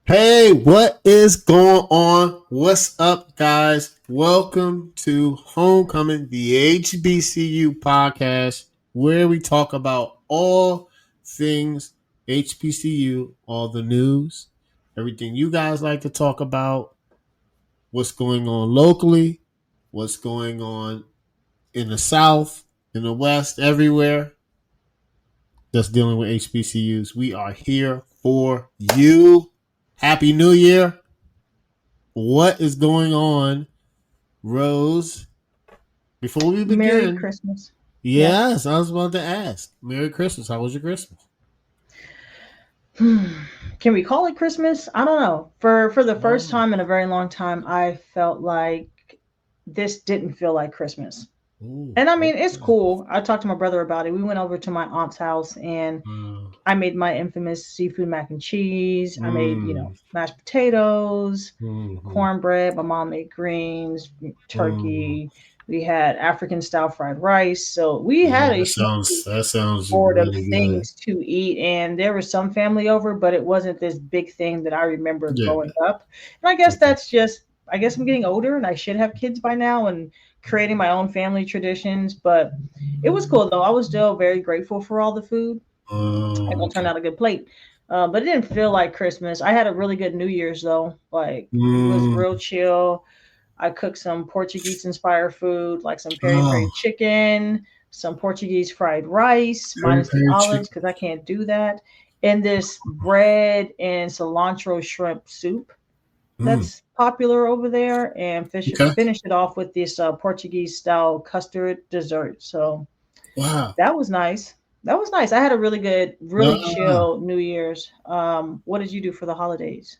Hey, what is going on? What's up, guys? Welcome to Homecoming, the HBCU podcast, where we talk about all things HBCU, all the news, everything you guys like to talk about, what's going on locally, what's going on in the South, in the West, everywhere that's dealing with HBCUs. We are here for you. Happy New Year. What is going on, Rose? Before we Merry begin, Christmas. yes, I was about to ask. Merry Christmas. How was your Christmas? Can we call it Christmas? I don't know. For the first Oh, time in a very long time, I felt like this didn't feel like Christmas. ooh, And I mean, it's okay. cool. I talked to my brother about it. We went over to my aunt's house and Uh, I made my infamous seafood mac and cheese. I made, mm, mashed potatoes, mm, cornbread. My mom made greens, mm. turkey. We had African style fried rice. So we Yeah, had a that sounds board of really good. things to eat, and there was some family over, but it wasn't this big thing that I remember growing Yeah. up. And I guess Okay. that's just, I guess I'm getting older and I should have kids by now and creating my own family traditions. But it was cool though. I was still very grateful for all the food. It gonna turn Okay. out a good plate. But it didn't feel like Christmas. I had a really good New Year's though. Like it was Mm. real chill. I cooked some Portuguese inspired food, like some peri peri Oh, chicken, some Portuguese fried rice, peri minus the peri olives chicken. because I can't do that, and this bread and cilantro shrimp soup Mm. that's popular over there, and Okay. finished it off with this Portuguese style custard dessert. So Wow. that was nice. That was nice. I had a really good, really Ah. chill New Year's. What did you do for the holidays?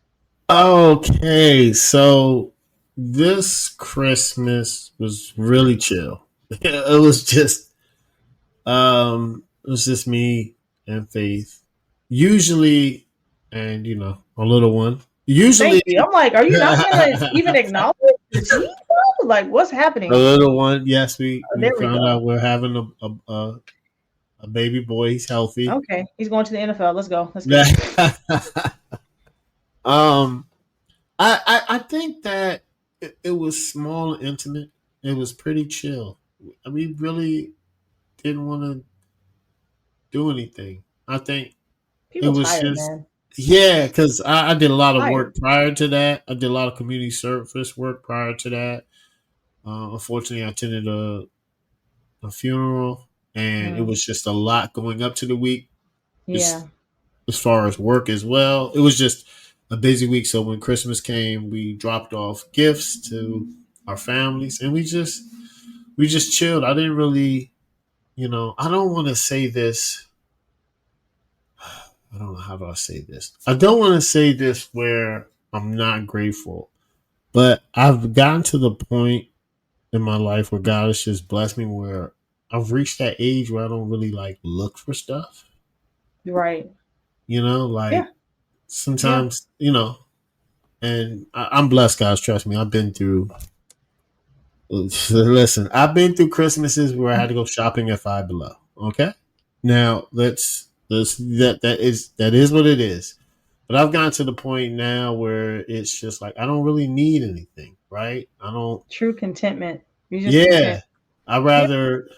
Okay, so this Christmas was really chill. It was just me and Faith. Usually, and a little one. Usually Thank you. I'm like, are you not gonna even a acknowledge the tea? Like, what's happening? little one. Yes, we There we found go. out we're having a baby boy. He's healthy. Okay, he's going to the NFL. Let's go. Let's go. um I think that it was small and intimate. It was pretty chill. We really didn't want to do anything. I think it People was tired, just man. yeah, because I did a lot of Tired. work prior to that. I did a lot of community service work prior to that. Unfortunately, I attended a funeral, and it Mm, was just a lot going up to the week. As yeah. as far as work as well, it was just a busy week. So when Christmas came, we dropped off gifts to our families, and we just chilled. I didn't really, I don't want to say this. I don't know how do I say this. I don't want to say this where I'm not grateful, but I've gotten to the point in my life where God has just blessed me where I've reached that age where I don't really like look for stuff. You're right. Yeah. Like Yeah. sometimes, and I'm blessed, guys. Trust me, I've been through. Listen, I've been through Christmases where I had to go shopping at Five Below. Okay, now let's that is what it is. But I've gotten to the point now where it's just like I don't really need anything, right? I don't. True contentment. You're just Yeah, content. I Yeah. rather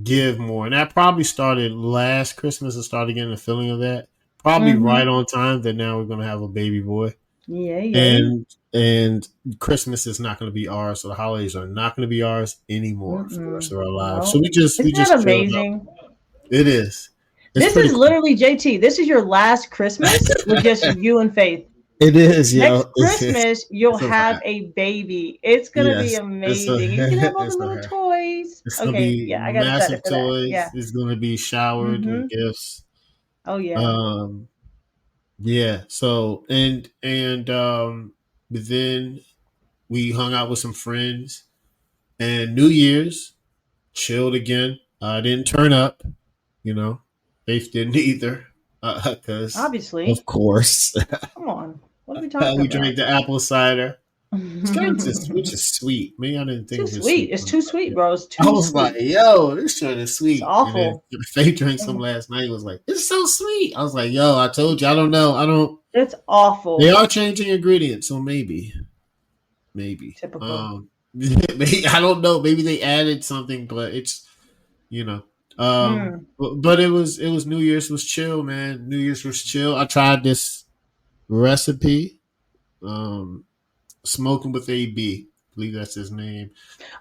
give more, and that probably started last Christmas. I started getting a feeling of that. Probably Mm-hmm. right on time that now we're gonna have a baby boy. Yay, yay. And Christmas is not going to be ours, so the holidays are not going to be ours anymore for the rest Mm-mm. of our lives. So No. we Isn't that just chilled out. amazing? It is. It's This pretty is cool. literally JT. This is your last Christmas with just you and Faith. It is, Next yo. Christmas, you'll It's a have wrap. a baby. It's gonna be Yes, amazing. He's gonna have all the it's a little wrap. toys. It's gonna Okay, be yeah, I got excited massive for that. Yeah. toys. It's gonna be showered Mm-hmm. with gifts. Oh yeah. Um, yeah. So but then we hung out with some friends, and New Year's chilled again. I didn't turn up. You know, Faith didn't either, because Obviously. of course Come on. What are we talking we about? drank the apple cider. It's kind of just which Too is sweet. Maybe I didn't think it was sweet. sweet It's when too I drank sweet, it. bro. It's I too was like, sweet. "Yo, this shit is It's sweet." And then awful. Faith drank some last night. Was like, "It's so sweet." I was like, "Yo, I told you, I don't know. I don't." It's They awful. are changing ingredients, so maybe. Typical. Maybe, I don't know. Maybe they added something, but it's you know. Mm. But it was New Year's was chill, man. New Year's was chill. I tried this recipe, um, smoking with AB. I believe that's his name.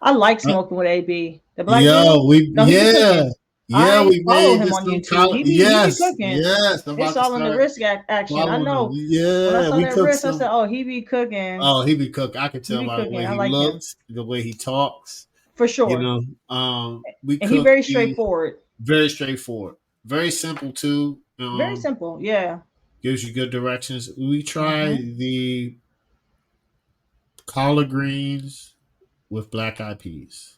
I like Uh, smoking with AB. The black dude. Yo, we No, he be yeah, cooking. yeah, I we follow made him this on some YouTube. college. He be Yes, cooking. yes. I'm It's about to all in the start wrist action. I following him. know when I Yeah, saw we that cooked wrist, I some. said, "Oh, he be cooking. Oh, he be cook. I can He tell be by the cooking." way I he like him looks, the way he talks. for You sure, know, we and he cooked very the straightforward. very straightforward, very simple too. Very simple. Yeah. Gives you good directions. We Hmm. tried the collard greens with black eyed peas.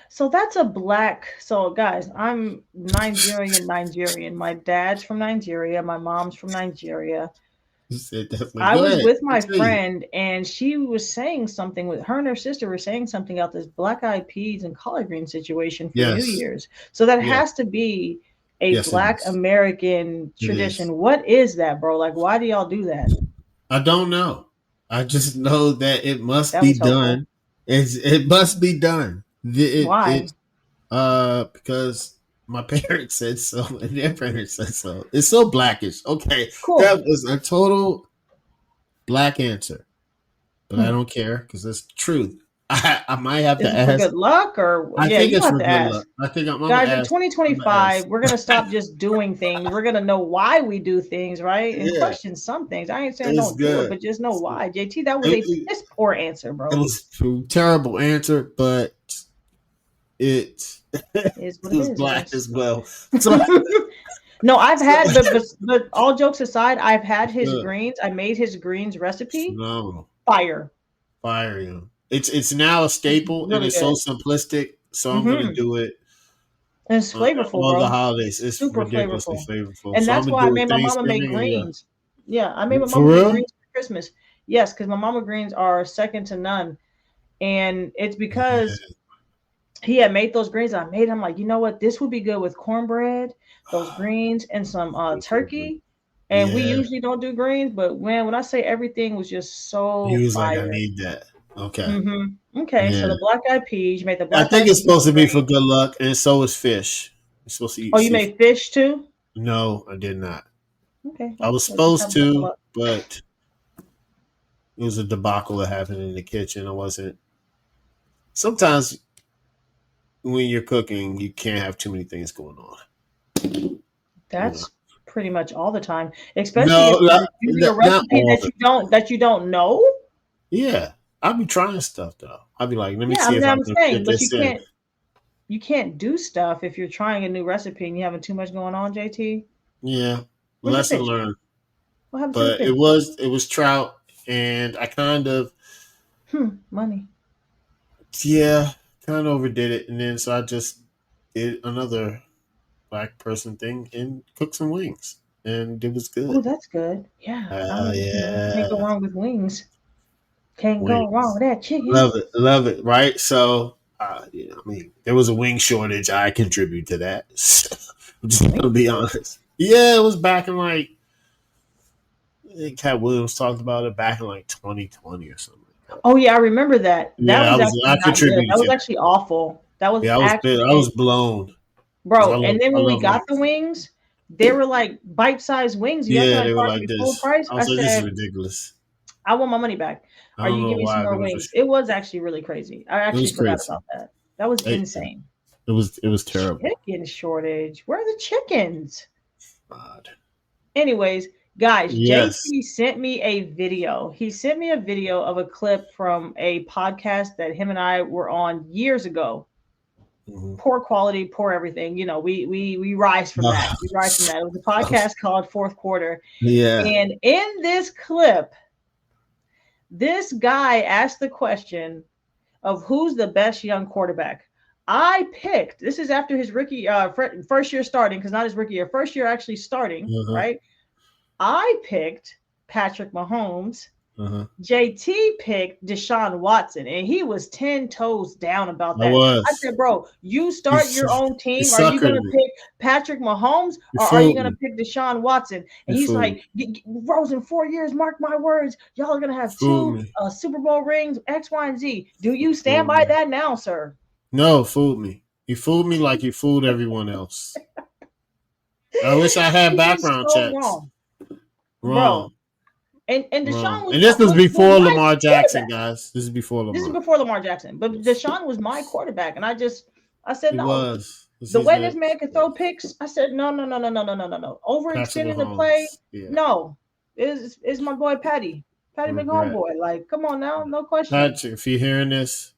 So that's a black. So guys, I'm Nigerian. Nigerian. My dad's from Nigeria. My mom's from Nigeria. He said definitely. I Go was ahead. with my Continue. friend, and she was saying something with her and her sister were saying something about this black eyed peas and collard green situation for New Yes. Year's. So that Yes. has to be a Yes, it black is. American It is. tradition. What is that, bro? Like, why do y'all do that? I don't know. I just know that it must That be was helpful. done. It must be done. Why? It's because my parents said so and their parents said so. It's so blackish. Okay, Cool. that was a total black answer, but I Hmm. don't care because it's the truth. I might have Is to it for ask. good luck or I yeah, think you it's don't have for to good ask. luck. I think I'm gonna Guys, in ask. I'm gonna ask. 2025, we're gonna stop just doing things. We're gonna know why we do things, right? And Yeah, question some things. I ain't saying it's don't do it, good. but just know It's good. why. JT, that was It, a it, piss poor answer, it bro. was a terrible answer, but it it Is what it was is, I black guess. as well. So, No, I've so had, but all jokes aside, I've had it's his good. greens. I made his greens It's recipe. phenomenal. Fire. Fire, you know. It's now a It's staple and really it's so good. simplistic. So I'm gonna Hmm. do it And it's on flavorful, all the bro. holidays. It's Super ridiculously flavorful. flavorful. And So I'm that's gonna why I do it made my mama make Thanksgiving and greens. Yeah, I made my for mama make real. greens for Christmas. Yes, because my mama greens are second to none. And it's because Yeah. he had made those greens. And I made him like, you know what? This would be good with cornbread, those greens, and some turkey. And we Yeah. usually don't do greens, but when I say everything was just He so was like, I fire. need that. Okay. Okay, so Yeah. the black eyed peas, you made the I black think eyed it's peas supposed to be for greens. good luck, and so is fish. You're supposed to eat Oh, you seafood. made fish too? No, I did not. Okay, I well, was let's just supposed have better to, luck. but it was a debacle that happened in the kitchen. I wasn't. Sometimes when you're cooking, you can't have too many things going on. You know. That's pretty much all the time, especially if No, you're using a not recipe all the time. that you don't know. Yeah, I'll be trying stuff though. I'll be like, let me Yeah, see if I I'm can saying, fit but this in. you can't do stuff if you're trying a new recipe and you having too much going on, JT. Yeah, Where's the lesson fish? learned. What happened to the But fish? it was trout, and I Money. yeah, kind of overdid it, and then so I just did another black person thing and cooked some wings, and it was Oh, good. that's good. Yeah, can't go Yeah, wrong with wings. Can't go wrong wings, with that chicken. love it, right? So, I mean, there was a wing shortage. I contribute to that. I'm just gonna Wings be shortage. honest. Yeah, it was back in like I think Cat Williams talked about it back in like 2020 or something like that. Oh yeah, I remember that. That Yeah, was actually I not good. contributed That was to that. actually awful. That was Yeah, I actually was blown because bro. And then I when we love got the wings. wings, they were like bite-sized wings. You acting Yeah, like they were supposed to like be full this. price. I I was like, this is said, ridiculous. I want my money back. I Are don't you know give me some why more there was wings? It was actually really crazy. I it actually was forgot crazy. about that. That was It, insane. it was terrible. Chicken shortage. Where are the chickens? God. Anyways, guys, Yes. JT sent me a video. He sent me a video of a clip from a podcast that him and I were on years ago. Mhm. Poor quality, poor everything. You know, we rise from that. We rise from that. It was a podcast called Fourth Quarter. Yeah. And in this clip, this guy asked the question of who's the best young quarterback. I picked, this is after his rookie first year starting, because not his rookie year, first year actually starting, Uh-huh. right? I picked Patrick Mahomes. Uh-huh. JT picked Deshaun Watson, and he was 10 toes down about I that. I was. said, bro, you You, start your own you team. Are you going suckered to me. pick Patrick Mahomes You or are you fooled going to me. pick Deshaun Watson? And You he's fooled like, me. Rose, in 4 years, mark my words, y'all are going to You have fooled two me. Super Bowl rings, X, Y, and Z. Do You you stand fooled by me. that now, sir? No, fooled me. You fooled me like you fooled everyone else. I wish I had He was background so checks. wrong, bro. Wrong. And Deshaun Wrong. was, And this was was before my Lamar Jackson, quarterback. guys. This is before This is Lamar. before Lamar Jackson, but Yes. Deshaun was my quarterback, and I said He no. was. The He's way this the man can throw picks, I said no, no, no, no, no, no, no, no, no. Patrick Overextending the play, Mahomes. Yeah. no. Is my boy Patty Regret. McHomeboy. Like, come on now, no question. Patrick, if you're hearing this,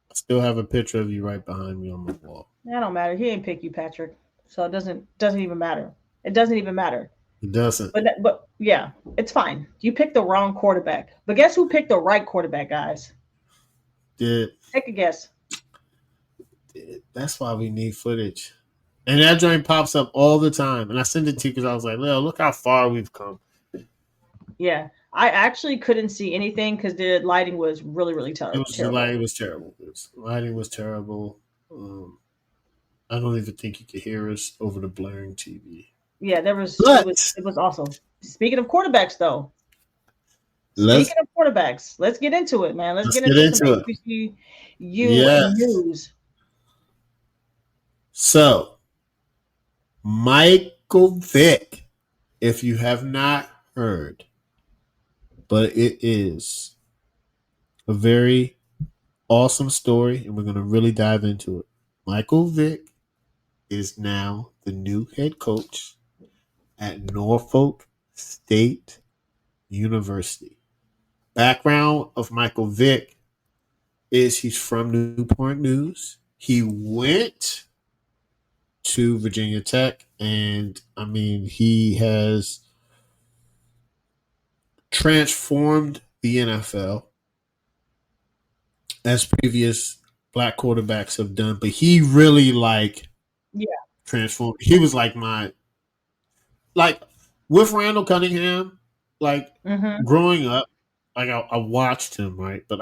I still have a picture of you right behind me on the wall. That don't matter. He ain't pick you, Patrick. So it doesn't even matter. It doesn't even matter. He doesn't. But yeah, it's fine. You picked the wrong quarterback. But guess who picked the right quarterback, guys? Did Take a guess. that's why we need footage. And that joint pops up all the time. And I sent it to you because I was like, Leo, look how far we've come. Yeah, I actually couldn't see anything because the lighting was really, really It was the terrible. lighting was terrible. Lighting was terrible. I don't even think you could hear us over the blaring TV. Yeah, But it was awesome. Speaking of quarterbacks, though, let's speaking of quarterbacks, let's get into it, man. Let's let's get get into some into it. HBCU Yes. news. So Michael Vick, if you have not heard, but it is a very awesome story, and we're going to really dive into it. Michael Vick is now the new head coach at Norfolk State University. Background of Michael Vick is he's from Newport News. He went to Virginia Tech, and I mean, he has transformed the NFL as previous black quarterbacks have done, but he really like Yeah. transformed. He was like my like with Randall Cunningham, like Mm-hmm. growing up, like I watched him, right? But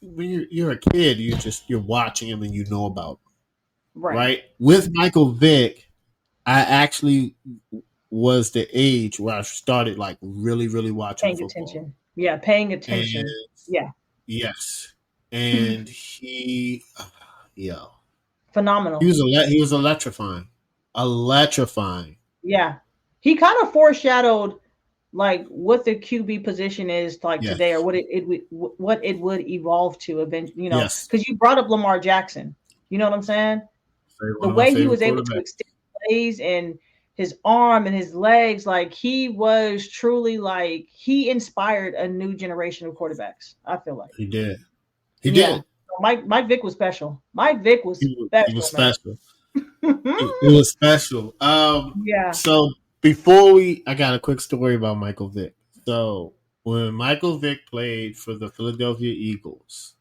when you're a kid, you're watching him and you know about him, Right. right? With Michael Vick, I actually was the age where I started like really watching Paying football. attention. Yeah, paying And attention. Yeah. yes, and yo, Phenomenal. he was electrifying, electrifying. Yeah. He kind of foreshadowed like what the QB position is like today, or Yes, what it would evolve to eventually. yes. Because you brought up Lamar Jackson. You know what I'm saying? The One of my way he favorite was able to quarterbacks. extend plays and his arm and his legs, like he was truly like he inspired a new generation of quarterbacks. I feel like, He did. He yeah. did. Mike Vick was special. Mike Vick was He was special, man. special. It was special. Yeah. So I got a quick story about Michael Vick. So when Michael Vick played for the Philadelphia Eagles,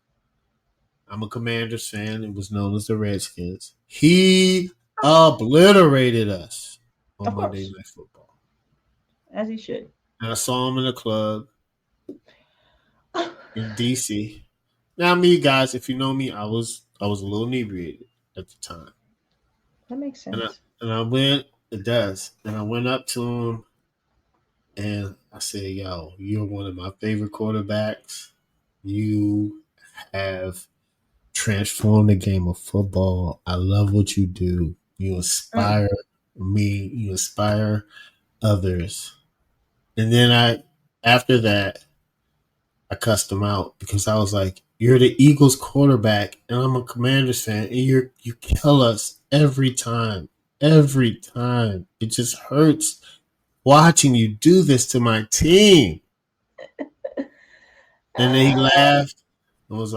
I'm a Commanders fan. It was known as the Redskins. He obliterated us on Of Monday course, Night Football. as he should. And I saw him in a club in DC. Now, me guys, if you know me, I was a little inebriated at the time, That makes and sense. I went. It does, and I went up to him and I said, "Yo, you're one of my favorite quarterbacks. You have transformed the game of football. I love what you do. You Mm. inspire me. You inspire others." And then after that, I cussed him out because I was like, "You're the Eagles quarterback, and I'm a Commanders fan, and you kill us every time, every time. It just hurts watching you do this to my team." And then he laughed and I was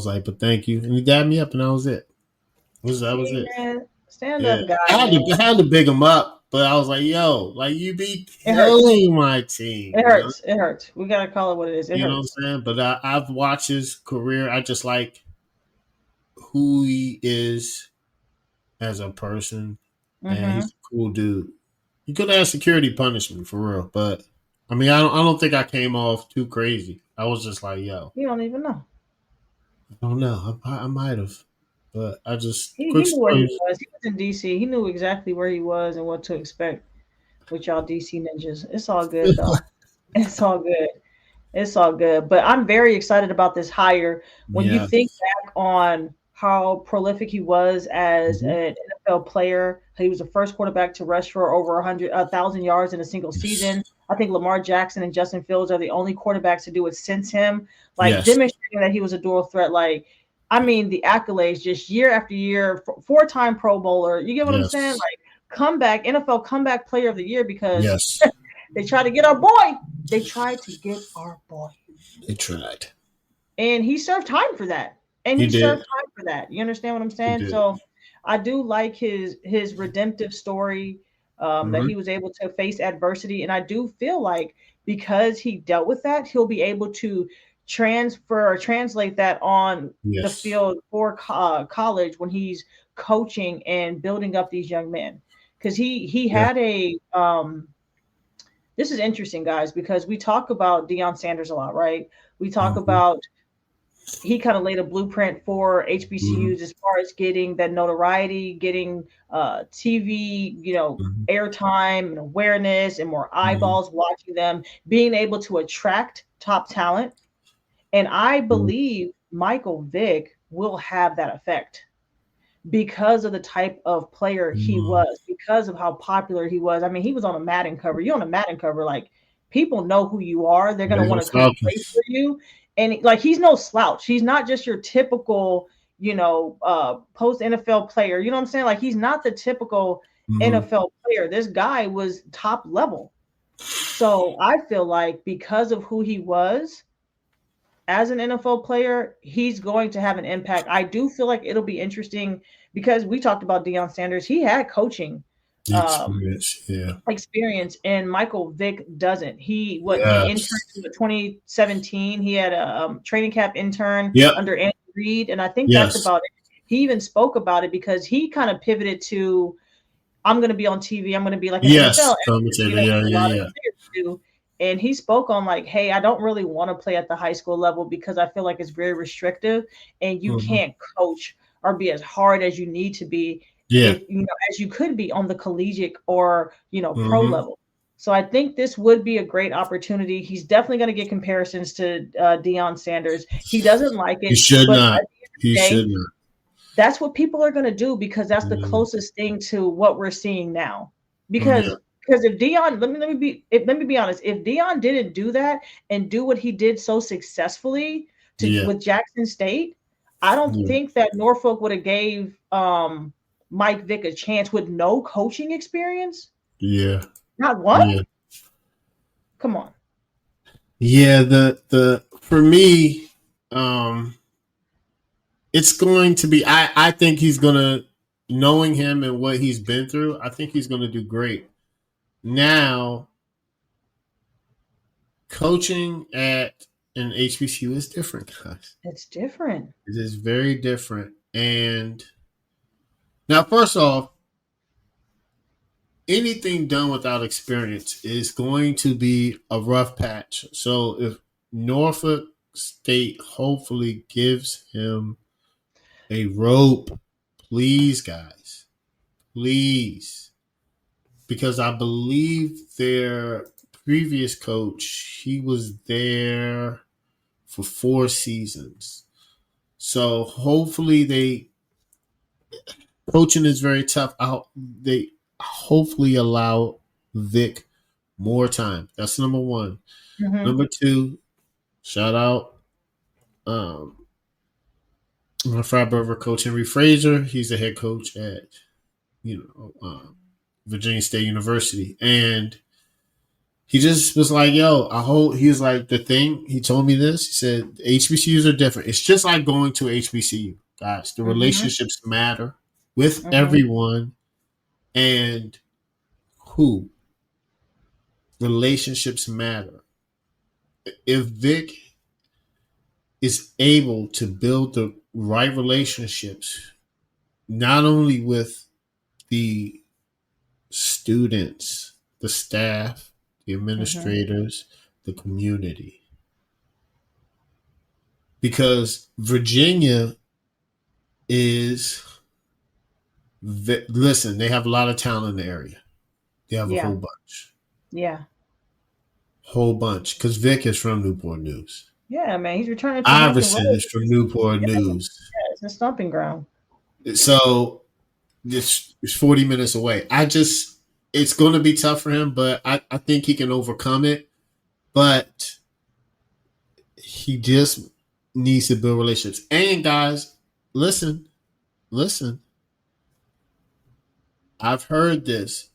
like, "But thank you," and he dabbed me up, and that was it. That was See, it. man, stand Yeah, up, guy, man. I had to big him up, but I was like, "Yo, like you be It hurts. killing my team," It you know. hurts. It hurts. We gotta call it what it is. It You know what hurts. I'm saying? But I've watched his career. I just like who he is as a person, and Mm-hmm. he's a cool dude. He could have security punishment for real, but I mean, I don't think I came off too crazy. I was just like, yo, You don't even know. I don't know. I might have, but I just He quick knew where he stories. was. He was in DC. He knew exactly where he was and what to expect with y'all DC ninjas. It's all good though. It's all good. It's all good. But I'm very excited about this hire. When you Yeah. think back on how prolific he was as Mhm. an NFL player, he was the first quarterback to rush for over 1,000 yards in a single Yes. season. I think Lamar Jackson and Justin Fields are the only quarterbacks to do it since him. Like Yes. demonstrating that he was a dual threat. Like, I mean, the accolades just year after year, four-time Pro Bowler. You get what I'm saying? Yes. Like comeback NFL comeback player of the year because Yes. they tried to get our boy. They tried to get our boy. He tried. And he served time for that. And He he served did. time for that. You understand what I'm He saying? did. So I do like his redemptive story, that Hmm. he was able to face adversity. And I do feel like because he dealt with that, he'll be able to transfer or translate that on the Yes. field for college when he's coaching and building up these young men. Because he Yeah. had a this is interesting, guys, because we talk about Deion Sanders a lot, right? We talk Hmm. about he kind of laid a blueprint for Hmm. HBCUs as far as getting that notoriety, getting TV, Hmm. airtime and awareness and more Hmm. eyeballs watching them, being able to attract top talent. And I believe Michael Vick will have that effect because of the type of player he Hmm. was, because of how popular he was. I mean, he was on a Madden cover. You're on a Madden cover, like people know who you are. They're gonna Ain't no want to come slouching. play for you. And like he's no slouch. He's not just your typical, post NFL player. You know what I'm saying? Like he's not the typical Hmm. NFL player. This guy was top level. So I feel like because of who he was, as an NFL player, he's going to have an impact. I do feel like it'll be interesting because we talked about Deion Sanders. He had coaching The um, experience. Yeah. experience, and Michael Vick doesn't. He interned Yes. in 2017. He had a training camp intern Yep. under Andy Reid, and I think that's Yes. about it. He even spoke about it because he kind of pivoted to I'm going to be on TV. I'm going to be like an NFL Yes. analyst, Commentator. what Yeah. a Yeah. lot of Yeah. players do. And he spoke on like, hey, I don't really want to play at the high school level because I feel like it's very restrictive and you Hmm. can't coach or be as hard as you need to be Yeah. if as you could be on the collegiate or pro Hmm. level. So I think this would be a great opportunity. He's definitely going to get comparisons to Deion Sanders. He doesn't like He it, should but not. at the end of He the should day, not. that's what people are going to do because that's the Mm, closest thing to what we're seeing now. yeah. Because if Dion, let me be honest, if Dion didn't do that and do what he did so successfully Yeah. with Jackson State, I don't Yeah. think that Norfolk would have gave Mike Vick a chance with no coaching experience. Yeah. Not one. Yeah. Come on. Yeah. The for me, um, it's going to be. I think he's gonna, knowing him and what he's been through. I think he's gonna do great. Now, coaching at an HBCU is different, guys. It's different. It is very different. And now, first off, anything done without experience is going to be a rough patch. So if Norfolk State hopefully gives him a rope, please, guys, please, because I believe their previous coach, he was there for 4 seasons. So hopefully they coaching is very tough. They hopefully allow Vic more time. That's number one. Mm-hmm. Number two, shout out my frat brother coach Henry Fraser. He's the head coach at Virginia State University, and he just was like, "Yo, I hope." He was like, "The thing." He told me this. He said, "HBCUs are different. It's just like going to HBCU, guys. The Mm-hmm. relationships matter with Mm-hmm. everyone, and who relationships matter. If Vic is able to build the right relationships, not only with the students, the staff. the Mhm. administrators, the community. Because Virginia is, listen, they have a lot of talent in the area. They have a Yeah. whole bunch. Yeah. Whole bunch. Because Vick is from Newport News. Yeah, man. He's returning to Hampton Iverson Roads. is from Newport Yeah, News. it's a stomping ground. So this is 40 minutes away. It's going to be tough for him, but I think he can overcome it. But he just needs to build relationships. And guys, listen. I've heard this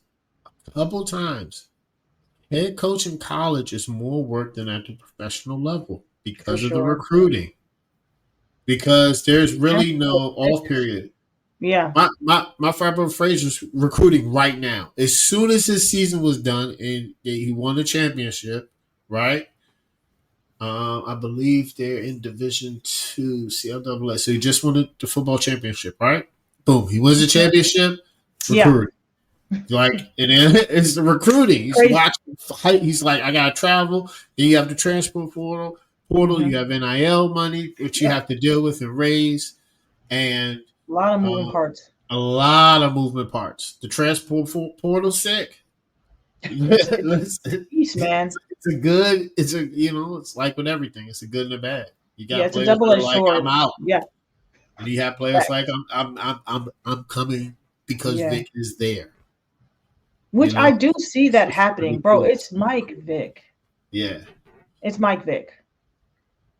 a couple times. Head coach in college is more work than at the professional level For because of the sure. recruiting. Because there's That's really what no it off is. period. Yeah. My Fabio Frazier's recruiting right now. As soon as his season was done and he won the championship, right? I believe they're in Division Two, CLAA. So he just won the football championship, right? Boom, he wins the championship. Yeah. Recruiting, like, and then it's the recruiting. He's Crazy. watching. He's like, I gotta travel. Then you have the transport portal. Mhm. You have NIL money, which you Yeah. have to deal with and raise, and A lot of moving uh, parts. a lot of movement parts. The transport portal sick. It's Listen, peace, man. it's a good. It's a it's like with everything. It's a good and a bad. You Yeah, got it's a players that are double-edged like, I'm sword. out, Yeah. and you have players like, Facts. I'm coming because Yeah. Vick is there. You Which I know, do see that it's gonna happening, be bro. cool. It's Mike Vick. Yeah. It's Mike Vick.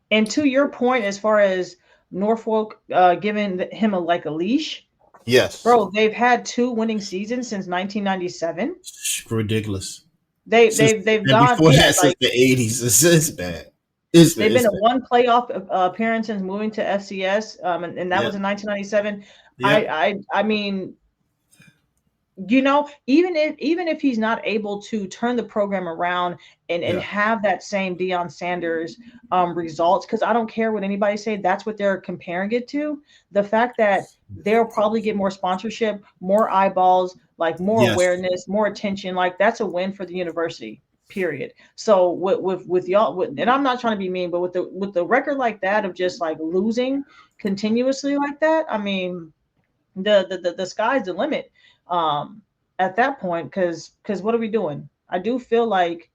And to your point, as far as Norfolk giving him a leash, Yes. bro, they've had 2 winning seasons since 1997. It's ridiculous. They Since they've and gone, before yeah, that, since like the '80s, it's bad. It's bad. they've been It's to bad. one playoff appearance since moving to FCS, and that Yeah. was in 1997. Yeah. I mean, even if he's not able to turn the program around and Yeah. have that same Deion Sanders results, because I don't care what anybody say, that's what they're comparing it to. The fact that they'll probably get more sponsorship, more eyeballs, like more Yes. awareness, more attention, like that's a win for the university. Period. So with y'all, and I'm not trying to be mean, but with the record like that of just like losing continuously like that, I mean, the sky's the limit um at that point, because what are we doing? I do feel like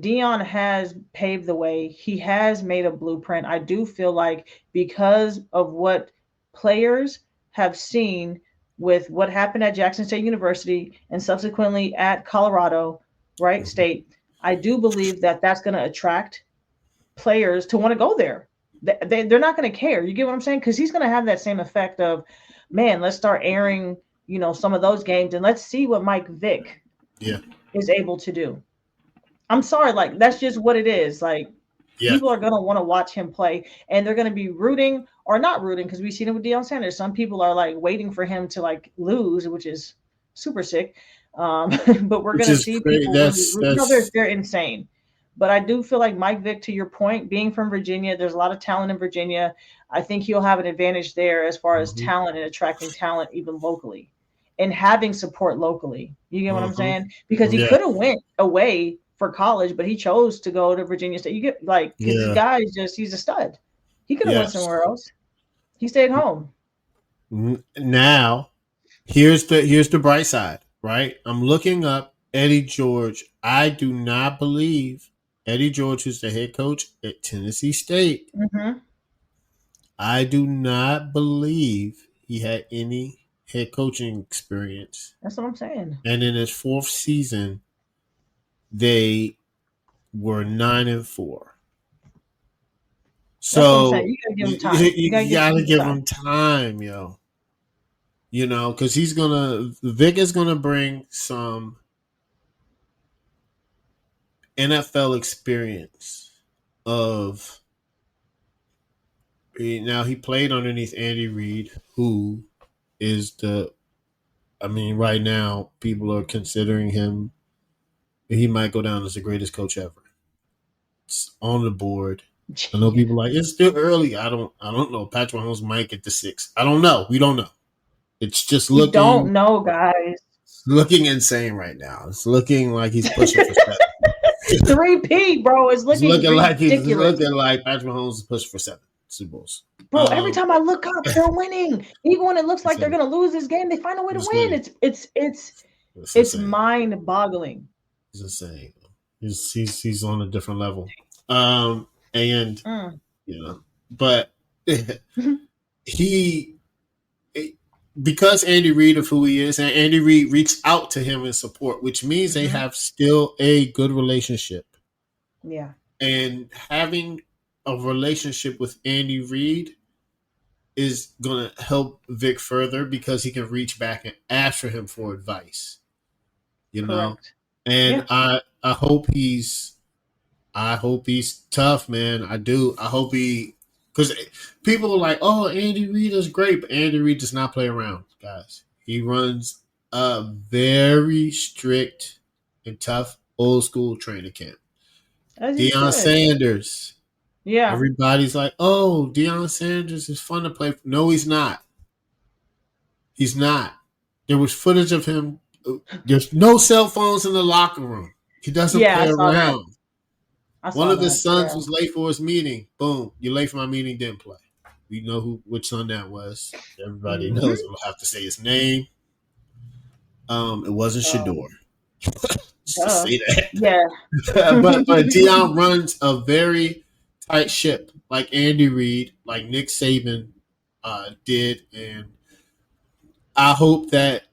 Dion has paved the way. He has made a blueprint. I do feel like because of what players have seen with what happened at Jackson State University and subsequently at Colorado, right, Mhm. State, I do believe that that's going to attract players to want to go there. They're not going to care. You get what I'm saying? Because he's going to have that same effect of, man, let's start airing, some of those games and let's see what Mike Vick Yeah. is able to do. I'm sorry, like that's just what it is. Like Yeah. people are going to want to watch him play and they're going to be rooting or not rooting because we've seen it with Deion Sanders. Some people are like waiting for him to like lose, which is super sick. But we're Which going to is see great. people really root. That's They're insane. But I do feel like Mike Vick, to your point, being from Virginia, there's a lot of talent in Virginia. I think he'll have an advantage there as far as mhm. talent and attracting talent even locally and having support locally. You get what I'm Mhm. saying? Because he Yeah. could have went away for college, but he chose to go to Virginia State. You get like because this Yeah. guy is he's a stud. He could have went Yes. somewhere else. He stayed home. Now, here's the bright side, right? I'm looking up Eddie George. I do not believe Eddie George, who's the head coach at Tennessee State. Mm-hmm. I do not believe he had any head coaching experience. That's what I'm saying. And in his fourth season, they were 9-4. That's what I'm saying. So You gotta give him you, time. You gotta you give gotta people give time. him time, yo. Because Vic is gonna bring some NFL experience of. Now he played underneath Andy Reid, who is I mean, right now people are considering him. He might go down as the greatest coach ever. It's on the board. I know Yeah. people are like it's still early. I don't know. Patrick Mahomes might get to 6. I don't know. We don't know. It's just We don't looking. know, guys. looking insane right now. It's looking like he's pushing for seven. 3P, bro, is It's looking looking like he's ridiculous. looking like Patrick Mahomes is pushing for 7 Super Bowls. Bro, every time I look up, they're winning. Even when it looks like they're Insane. gonna lose this game, they find a way to It's win. winning. It's It's insane. mind-boggling. He's insane. He's on a different level. And but he because Andy Reid of who he is, and Andy Reid reached out to him in support, which means they have still a good relationship. Yeah. And having a relationship with Andy Reid is going to help Vick further because he can reach back and ask for him for advice. You know? Correct. And I hope he's tough, man. I do. I hope because people are like, oh, Andy Reid is great, but Andy Reid does not play around, guys. He runs a very strict and tough old school training camp. Deion Sanders. Yeah. Everybody's like, oh, Deion Sanders is fun to play for. No, he's not. He's not. There was footage of him. There's no cell phones in the locker room. He doesn't play around. One of his sons was late for his meeting. Boom. You're late for my meeting, didn't play. We know which son that was. Everybody knows. We'll have to say his name. It wasn't Shador. Just to say that. Yeah. but Deion runs a very tight ship, like Andy Reid, like Nick Saban did, and I hope that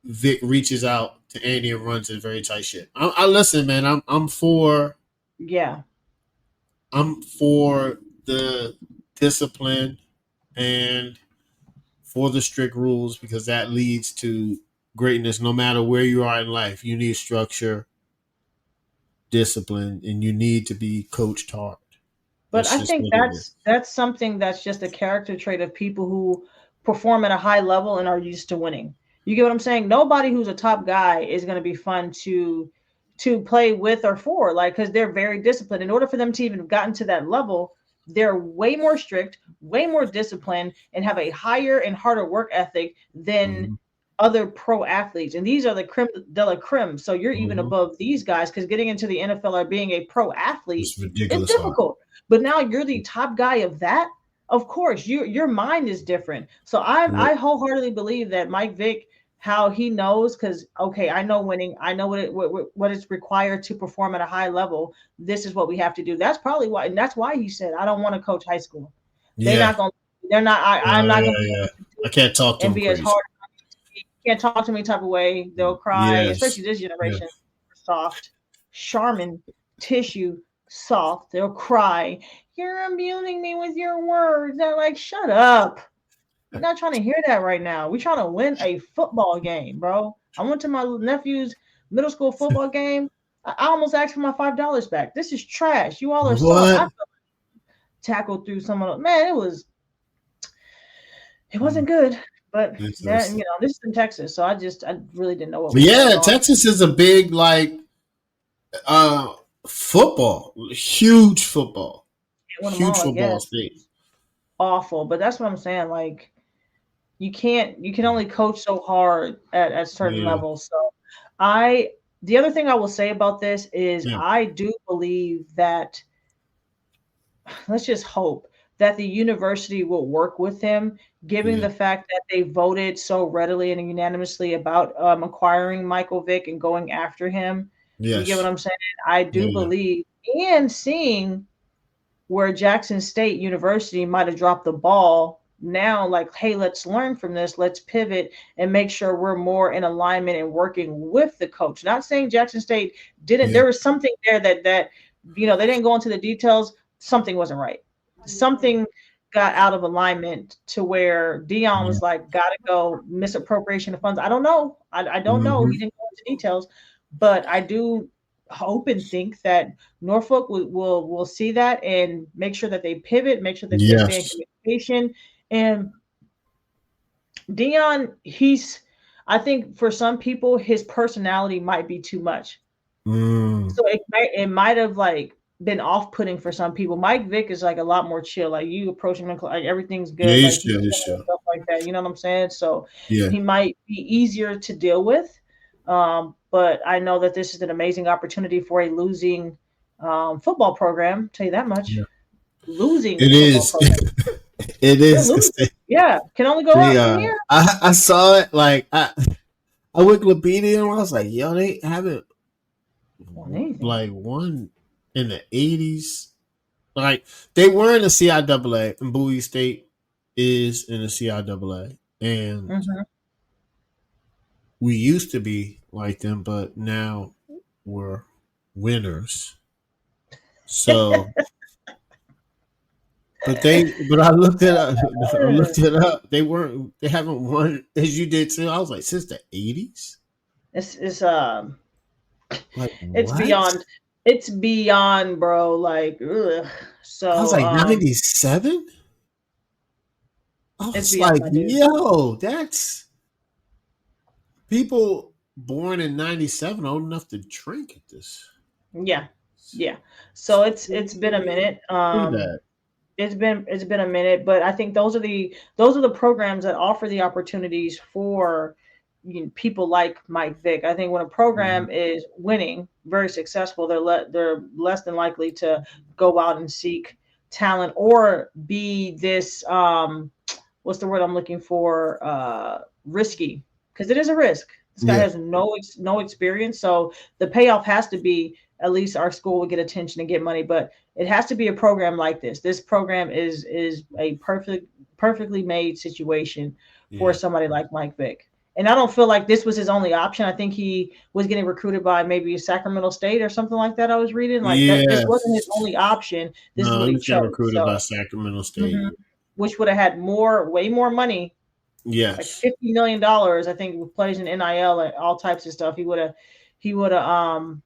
Vick reaches out to Andy and runs a very tight ship. I listen, man. I'm for. Yeah. I'm for the discipline and for the strict rules because that leads to greatness no matter where you are in life. You need structure, discipline, and you need to be coached hard. But I think that's something that's just a character trait of people who perform at a high level and are used to winning. You get what I'm saying? Nobody who's a top guy is going to be fun to play with or for, like, because they're very disciplined. In order for them to even have gotten to that level, they're way more strict, way more disciplined, and have a higher and harder work ethic than other pro athletes. And these are the creme de la creme. So you're even above these guys because getting into the NFL or being a pro athlete is difficult. But now you're the top guy of that. Of course, your mind is different. So I wholeheartedly believe that Mike Vick, how he knows, because I know winning, I know what is required to perform at a high level. This is what we have to do. That's probably why, and that's why he said, I don't want to coach high school. They're not going. I'm not going to. I can't talk to and them be as hard. You can't talk to me type of way. They'll cry, especially this generation. Soft, Charmin tissue, soft. They'll cry. You're abusing me with your words. They're like, shut up. We're not trying to hear that right now. We're trying to win a football game, bro. I went to my nephew's middle school football game. I almost asked for my $5 back. This is trash. You all are soft. I tackled through some of them. Man, it wasn't good. But that, this is in Texas, so I really didn't know what was going on. Texas is a big football, huge football. Huge football state. Awful, but that's what I'm saying. Like, you can only coach so hard at certain levels. So the other thing I will say about this is I do believe that, let's just hope that the university will work with him, given the fact that they voted so readily and unanimously about acquiring Michael Vick and going after him. You get what I'm saying? I do believe, and seeing where Jackson State University might have dropped the ball now, like, hey, let's learn from this. Let's pivot and make sure we're more in alignment and working with the coach. Not saying Jackson State didn't. There was something there that they didn't go into the details. Something wasn't right. Something got out of alignment to where Deion was like, gotta go, misappropriation of funds. I don't know. I don't know. He didn't go into details, but I do hope and think that Norfolk will see that and make sure that they pivot, make sure that they stay in communication. And Deion, I think for some people, his personality might be too much. So it might have like been off-putting for some people. Mike Vick is like a lot more chill. Like, you approach him like everything's good. He's chill. Stuff like that. You know what I'm saying? So he might be easier to deal with. But I know that this is an amazing opportunity for a losing football program. Tell you that much. Yeah. Losing It football is. program. It They're is. losing. Yeah, can only go They up from here. I saw it like I went Wikipedia and I was like, yo, they haven't On anything. like won in the 80s. Like they were in the CIAA and Bowie State is in the CIAA. And Hmm. we used to be like them, but now we're winners. So but I looked it up. I looked it up. They haven't won as you did too. I was like, since the 80s? It's Like it's what? beyond it's beyond, bro. Like, ugh. I was So like 97? I it's was beyond, like, my dude. yo, that's people born in 97 old enough to drink at this. Yeah, yeah. It's So it's been a pretty, minute. pretty bad. It's been a minute, but I think those are the programs that offer the opportunities for people like Mike Vick. I think when a Mhm. program is winning, very successful, they're less than likely to go out and seek talent or be this what's the word I'm looking for, risky, because it is a risk. This guy Yeah, has no experience, so the payoff has to be at least our school would get attention and get money, but it has to be a program like this. This program is a perfectly made situation for yeah, somebody like Mike Vick. And I don't feel like this was his only option. I think he was getting recruited by maybe Sacramento State or something like that. I was reading like that. This wasn't his yes. only option. This is No, what he he was getting chose. recruited by So, Sacramento State. mhm, which would have had way more money, like Yes. $50 million. I think with plays in NIL and all types of stuff. He would have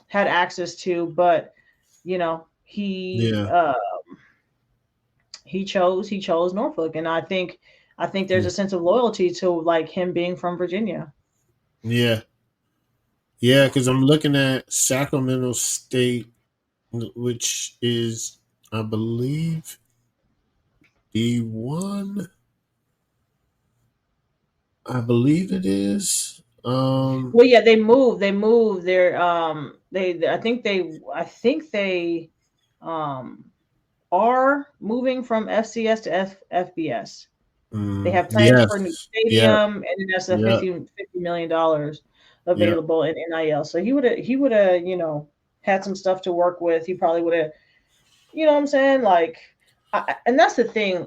had access to, but you know Yeah. he chose Norfolk, and I think there's Yeah. a sense of loyalty to like him being from Virginia. Yeah. Yeah. Because I'm looking at Sacramento State, which is, I believe, D1. I believe it is. Well, yeah, they moved their I think they um are moving from FCS to FBS. They have plans for a new Yes. Yeah. stadium, and then that's a Yeah. $50 million Yeah. available in NIL. So he would have had some stuff to work with. He probably would have, you know what I'm saying? Like, and that's the thing.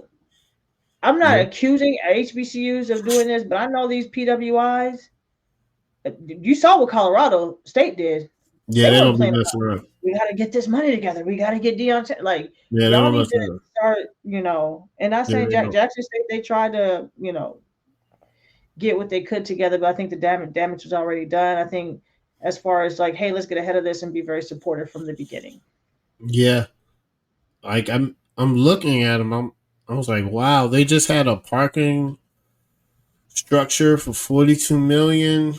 I'm not Yeah. accusing HBCUs of doing this, but I know these PWIs. You saw what Colorado State did. Yeah. They They weren't don't be playing messing about, around. we got to get this money together. We got to get Deion. Like, Yeah. They y'all don't need mess to around. start, and not Yeah. saying They don't. Jackson State, they tried to, get what they could together, but I think the damage was already done. I think as far as like, hey, let's get ahead of this and be very supportive from the beginning. Yeah. Like I'm looking at them. I was like, wow, they just had a parking structure for 42 million.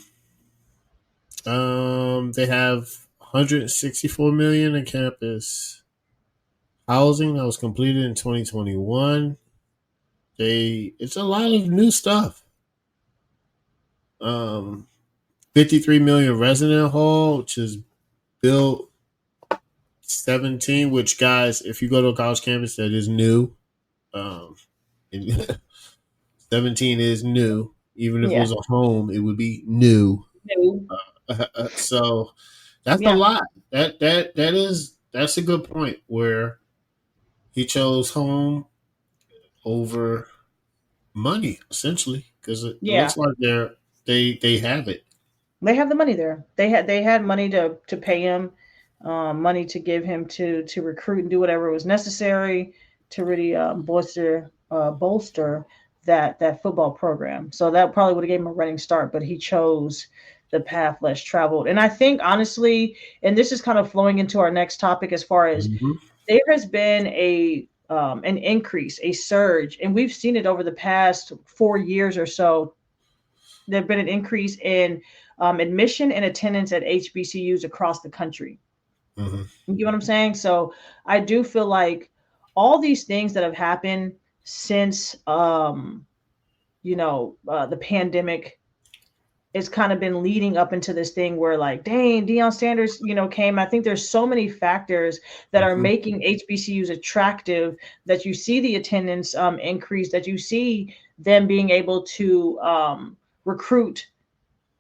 They have 164 million in campus housing that was completed in 2021. It's a lot of new stuff. Um, 53 million resident hall, which is built 17. Which guys, if you go to a college campus, that is new. Um, 17 is new. Even if it Yeah. was a home, it would be new. No. So that's a Yeah. lot. That's a good point where he chose home over money essentially because it Yeah. looks like they have it. They have the money there. They had money to pay him, money to give him to recruit and do whatever was necessary to really bolster that football program. So that probably would have gave him a running start, but he chose the path less traveled. And I think honestly, and this is kind of flowing into our next topic as far as Hmm. there has been an increase, a surge, and we've seen it over the past 4 years or so. There's been an increase in admission and attendance at HBCUs across the country. Hmm. You get what I'm saying? So I do feel like all these things that have happened since the pandemic, it's kind of been leading up into this thing where like, dang, Deion Sanders, came. I think there's so many factors that are Mhm. making HBCUs attractive, that you see the attendance increase, that you see them being able to recruit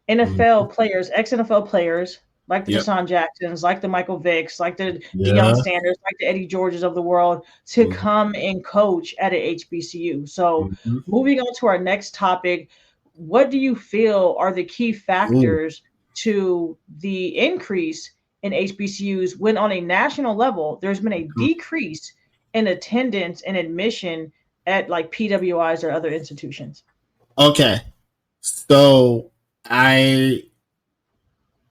Mhm. NFL players, ex NFL players, like the Yep. Deshaun Jacksons, like the Michael Vicks, like the Deion Yeah. Sanders, like the Eddie Georges of the world, to Mhm. come and coach at a HBCU. So, Mhm. moving on to our next topic, what do you feel are the key Ooh. factors to the increase in HBCUs when, on a national level, there's been a Mhm. decrease in attendance and admission at like PWIs or other institutions? Okay. So I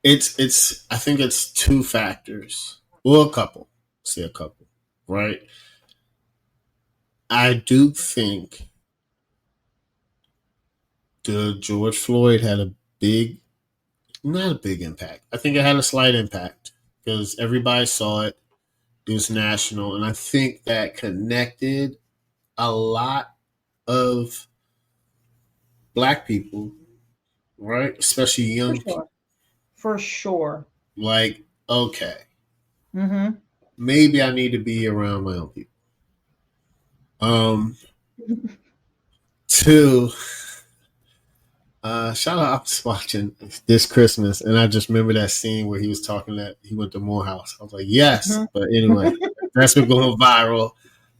it's I think it's two factors. Well, a couple. Say a couple, right? I do think the George Floyd had a big, not a big impact. I think it had a slight impact because everybody saw it. It was national, and I think that connected a lot of black people, right? Especially For young people. sure. For sure. Like, okay, Mm-hmm. maybe I need to be around my own people. Um, Two, shout out, I was watching this Christmas, and I just remember that scene where he was talking that he went to Morehouse. I was like, yes, but anyway, that's been going viral.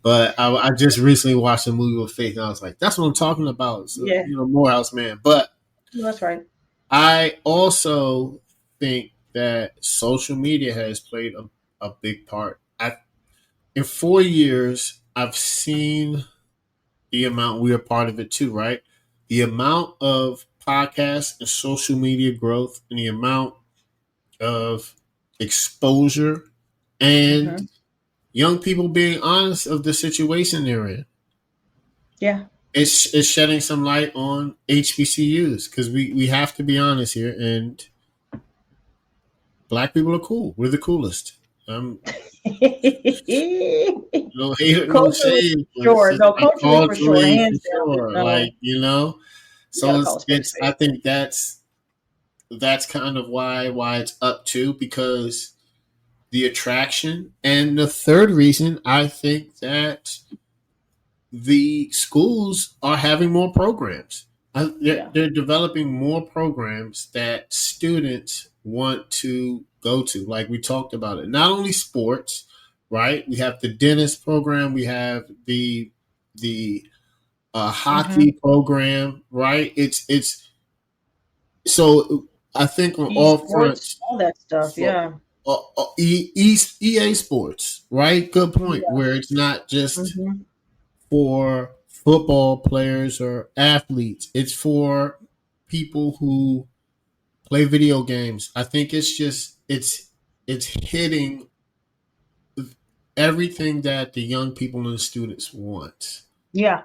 But I just recently watched a movie with Faith, and I was like, that's what I'm talking about. So, Yeah, Morehouse man. But that's right. I also think that social media has played a big part. In 4 years, I've seen the amount we are part of it too, right? The amount of podcasts and social media growth and the amount of exposure and Mm-hmm. young people being honest of the situation they're in. Yeah. It's shedding some light on HBCUs because we have to be honest here, and black people are cool. We're the coolest. No hate, no Culturally, shade, for but it's sure. just No, like culturally, for sure. culturally for Hands down. sure. No, you So gotta call a spade a it's I spade. think that's kind of why it's up to, because the attraction. And the third reason, I think that the schools are having more programs. Yeah. They're developing more programs that students want to go to. Like we talked about it, not only sports, right? We have the dentist program, we have the Mm-hmm. hockey program, right? It's so I think on all Esports, fronts all that stuff. for Yeah. EA Sports, right? Good point. Yeah. Where it's not just Mm-hmm. for football players or athletes, it's for people who play video games. I think it's hitting everything that the young people and the students want. Yeah.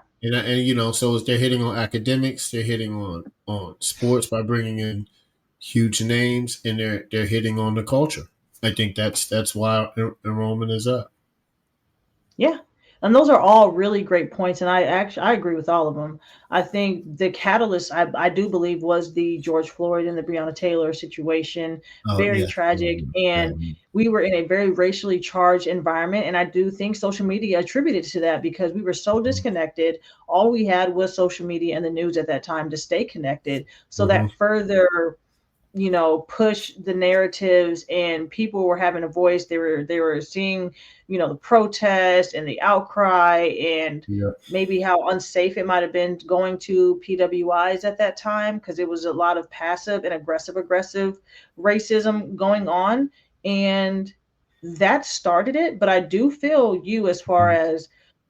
So they're hitting on academics, they're hitting on sports by bringing in huge names, and they're hitting on the culture. I think that's why enrollment is up. Yeah. And those are all really great points. And I agree with all of them. I think the catalyst, I do believe, was the George Floyd and the Breonna Taylor situation. Oh Very yeah, tragic. And we were in a very racially charged environment. And I do think social media attributed to that, because we were so disconnected. All we had was social media and the news at that time to stay connected. So mm-hmm. that further, push the narratives, and people were having a voice. They were seeing, the protest and the outcry, and Yeah, maybe how unsafe it might have been going to PWIs at that time, because it was a lot of passive and aggressive racism going on. And that started it. But I do feel you, as far as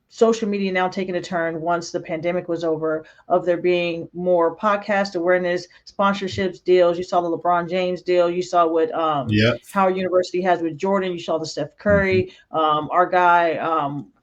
social media now taking a turn once the pandemic was over, of there being more podcast awareness, sponsorships, deals. You saw the LeBron James deal. You saw what yeah, Howard University has with Jordan. You saw the Steph mm-hmm. Curry. Our guy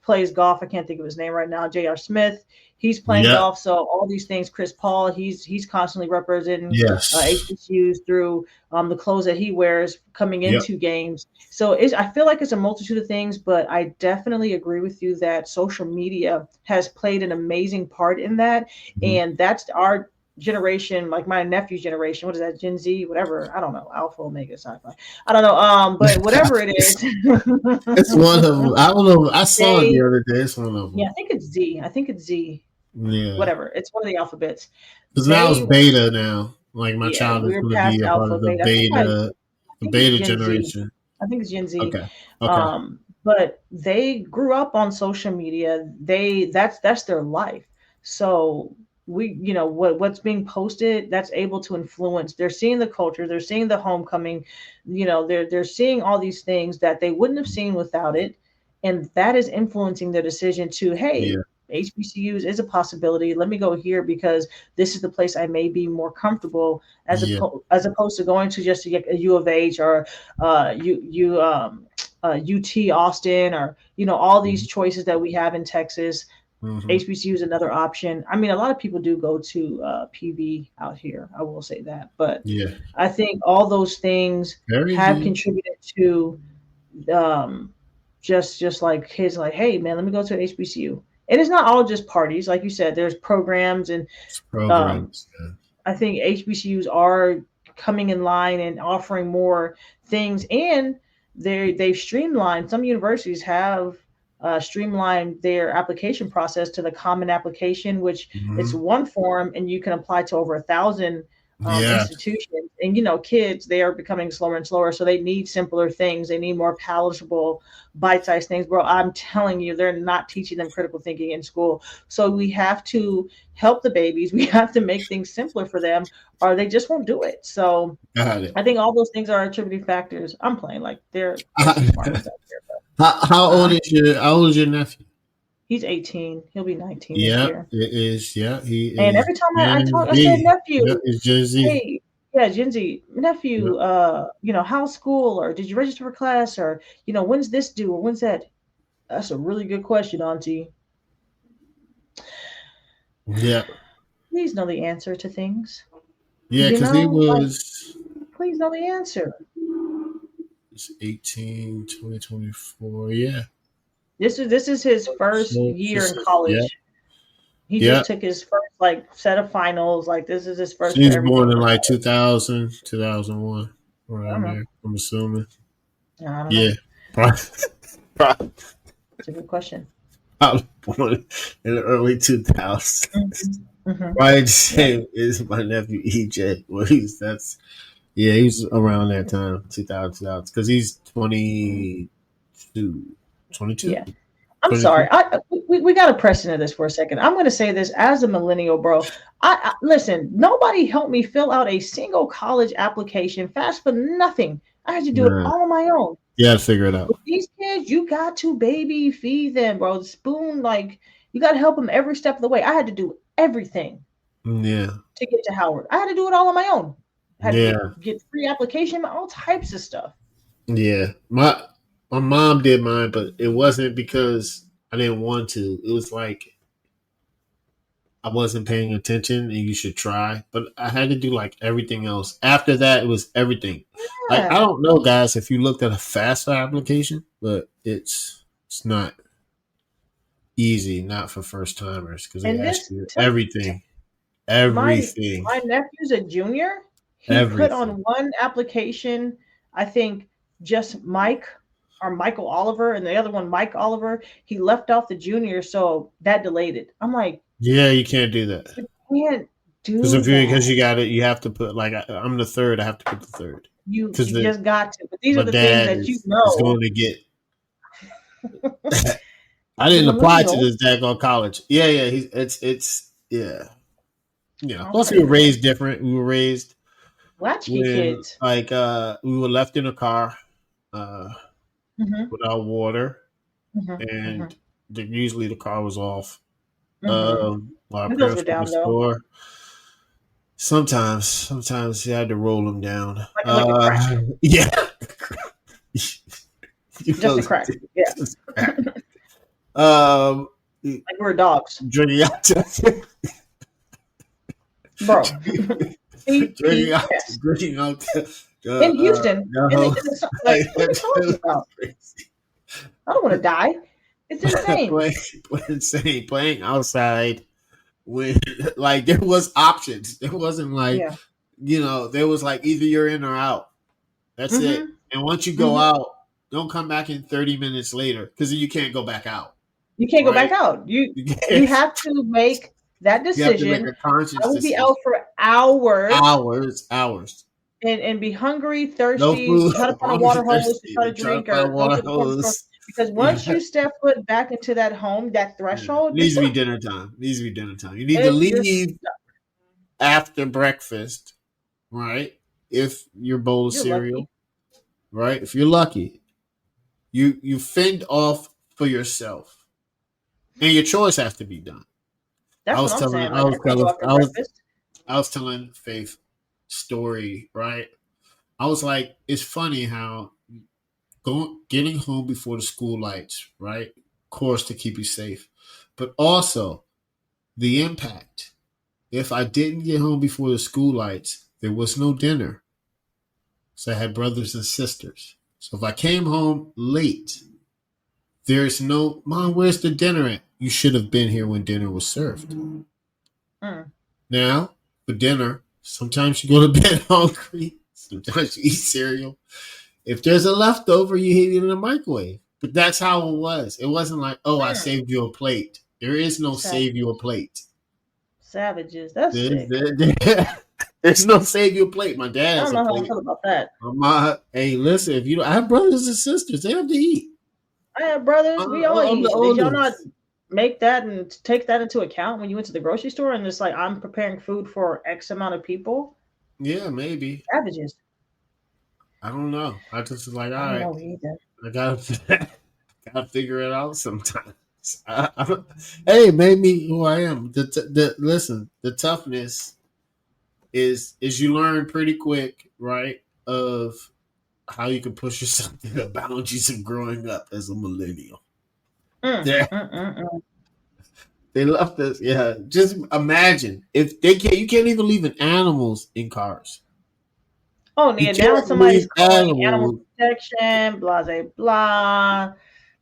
plays golf. I can't think of his name right now. J.R. Smith. He's playing Yeah, golf. So all these things. Chris Paul. He's constantly representing yes, HBCUs through the clothes that he wears coming yep, into games. So I feel like it's a multitude of things, but I definitely agree with you that social media has played an amazing part in that. mm-hmm. And that's our generation, like my nephew's generation. What is that? Gen Z, whatever. I don't know. Alpha, Omega, Sci-Fi. I don't know. But whatever it is, It's one of them. I don't know. I saw it the they, other day. It's one of yeah, them. I think it's Z. I think it's Z. Yeah. Whatever. It's one of the alphabets. Because now it's They, beta now. Like my yeah, child is we're going to be past a part alpha, of the beta. I think it's beta Gen Z. generation. I think it's Gen Z. Okay. Okay. But they grew up on social media. That's their life. So we, what's being posted, that's able to influence. They're seeing the culture, they're seeing the homecoming, they're seeing all these things that they wouldn't have seen without it. And that is influencing their decision to, hey, Yeah. HBCUs is a possibility. Let me go here because this is the place I may be more comfortable Yeah. as opposed to going to just a U of H or UT Austin, or all these choices that we have in Texas. Mm-hmm. HBCU is another option. I mean, a lot of people do go to PV out here. I will say that, but Yeah. I think all those things Very have good. contributed to um, just like kids, like, hey man, let me go to an HBCU. And it's not all just parties, like you said. There's programs, and um, Programs. Yeah. I think HBCUs are coming in line and offering more things, and they've streamlined. Some universities have streamlined their application process to the common application, which it's Mm-hmm. one form, and you can apply to over 1,000 Yeah. institutions. And kids, they are becoming slower and slower, so they need simpler things. They need more palatable, bite-sized things. Bro, I'm telling you, they're not teaching them critical thinking in school. So we have to help the babies. We have to make things simpler for them, or they just won't do it. So Got it. I think all those things are attributing factors. I'm playing like there's some smart ones out there, How but old is your nephew? he's 18. He'll be 19 this Yeah, year. it is. Yeah, he And is every time I Gen talk, I said, Z. Yeah, nephew, it's Gen Z. hey, yeah, Gen Z, Yeah. nephew, how's school, or did you register for class, or when's this due, or when's that? That's a really good question, Auntie. Yeah. Please know the answer to things. Yeah, because he Like, was please know the answer. it's 18, 2024. Yeah. This is his first So year this in is, yeah. college. He Yeah. just took his first like set of finals. Like this is his So first for he's born everything in for like college. 2000, 2001, I don't around know. there, I'm assuming. I don't know. Yeah. Probably, probably, It's a good question. probably born in the early 2000s. Mm-hmm. Mm-hmm. Probably the Yeah. same as my nephew EJ. Well, yeah, he's around that time, 2000, because he's 22, 22, Yeah. I'm 22. sorry. We got to press into this for a second. I'm going to say this as a millennial, bro. I listen. Nobody helped me fill out a single college application fast for nothing. I had to do it Nah, all on my own. you gotta figure it out. With these kids, you got to baby feed them, bro. The spoon, like you got to help them every step of the way. I had to do everything Yeah, to get to Howard. I had to do it all on my own. I had to yeah, get free application, all types of stuff. yeah. My mom did mine, but it wasn't because I didn't want to. It was like I wasn't paying attention, and you should try. But I had to do like everything else. After that, it was everything. Like I Yeah. don't know, guys, if you looked at a FAFSA application, but it's not easy, not for first timers, because they And ask this you took everything, my everything, my nephew's a junior. He put everything. on one application, I think just Mike or Michael Oliver, and the other one Mike Oliver. He left off the junior, so that delayed it. I'm like, Yeah, you can't do that you can't because do if you that. because you got it, you have to put like I'm the third. I have to put the third You because just got to. But these are my the things dad that you is know. going to get. I The didn't apply to millennial. this daggone college. Yeah, yeah. It's yeah. Yeah. Oh Plus, my we were goodness. raised different. We were raised Latchkey when kids. like we were left in a car uh Mm-hmm. without water, Mm-hmm. Mm-hmm. and usually the car was off. Mm-hmm. While our Windows were parents were in the down though, store. Sometimes you had to roll them down. like a crack, Yeah, you just know, a crack. Yeah, just crack. Um, like we're dogs, drinking out, bro. drinking out, CPS drinking out. in Houston. No, Like, what are you talking about? I don't want to die. It's insane. playing, playing outside. when like there was options. There wasn't like, Yeah. there was like either you're in or out. That's it. Mm-hmm. And once you go Mm-hmm. out, don't come back in 30 minutes later because then you can't go back out. You can't go back Right? out. You You you can't. have to make that You have to make decision. a I conscious will be decision. out for hours Hours. and be hungry, No thirsty, food. try to find a Hungry, water hose to thirsty. try They to try to drink find or go water to the corner store. hose. Because once Yeah. you step foot back into that home, that Yeah. threshold, you're Needs to be stuck. dinner time. Needs to be dinner time. You need to You're leave stuck. after breakfast, right? If your bowl of You're lucky. cereal, right? If you're lucky, you fend off for yourself, and your chores have to be done. I That's what was I'm telling, saying. Like I can't go after breakfast. I was telling Faith story, right? I was like, it's funny how getting home before the school lights, right? Of course, to keep you safe, but also the impact. If I didn't get home before the school lights, there was no dinner. So I had brothers and sisters. So if I came home late, there's no, Mom, where's the dinner at? You should have been here when dinner was served. Mm. Now, for dinner, sometimes you go to bed hungry. Sometimes you eat cereal. If there's a leftover, you heat it in the microwave. But that's how it was. It wasn't like, oh, I Mm. saved you a plate. There is no save you a Savages. plate. Savages. That's There's, sick. there's no save you a plate. My dad I has don't a know how I plate. feel about that. Hey, listen, if you don't, I have brothers and sisters. They have to eat. I have brothers. We all I'm the eat. Did y'all not oldest. make that and take that into account when you went to the grocery store and it's like I'm preparing food for X amount of people? Yeah, maybe. Savages. I don't know. I just was like, all I don't right, know either. I gotta gotta figure it out sometimes. Hey, it made me who I am. Listen, the toughness is you learn pretty quick, right? Of how you can push yourself to the boundaries of growing up as a millennial. Mm, Yeah, mm, mm, mm. they left us. Yeah, just imagine if they can't. You can't even leave animals in cars. Oh You yeah, now can't somebody's leave calling animal animals. protection, blah blah blah.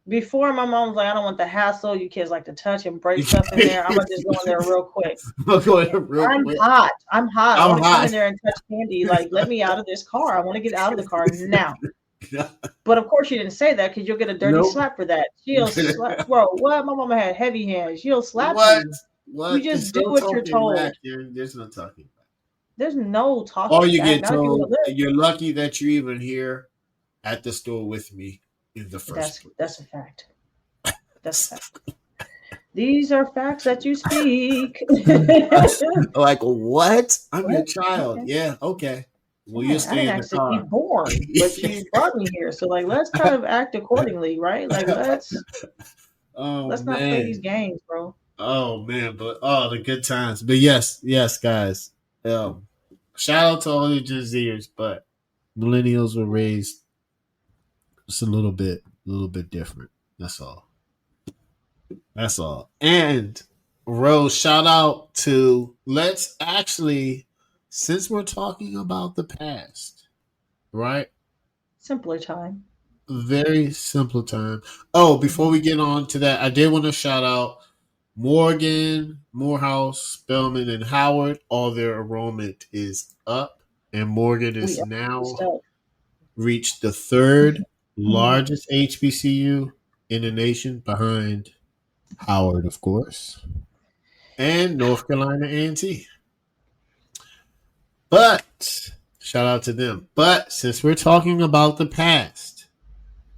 Before my mom was like, I don't want the hassle. You kids like to touch and break You stuff in there. I'm gonna just go in there can't. real quick. I'm going And real I'm quick. hot. I'm hot. I I'm want to come in hot. there and touch candy. Like, let me out of this car. I want to get out of the car now. But of course, she didn't say that because you'll get a dirty Nope. slap for that. She'll slap, bro. What? My mama had heavy hands. She'll slap What? you. You What? just It's do no what you're talking told. back. There's no talking back. There's no Or talking you back. get Not if you want told to live. you're lucky that you're even here at the store with me in the first That's place. a fact. That's a fact. These are facts that you speak. Like what? I'm your What? child. Okay. Yeah. Okay. Well, you Right. I stay didn't in the actually be car. born, but you brought me here. So like let's kind of act accordingly, right? Like Oh let's not play these man. games, bro. Oh man. But the good times. But yes, guys. Shout out to all the Gen Zers, but millennials were raised just a little bit different. That's all. That's all. And Rose, shout out to let's actually, since we're talking about the past, right? Simpler time. Very simple time. Oh, before Mhm. we get on to that, I did want to shout out Morgan, Morehouse, Spelman, and Howard. All their enrollment is up, and Morgan We is are now stuff. reached the third Mhm. largest HBCU in the nation behind Howard, of course, and North Carolina A&T. But shout out to them. But since we're talking about the past,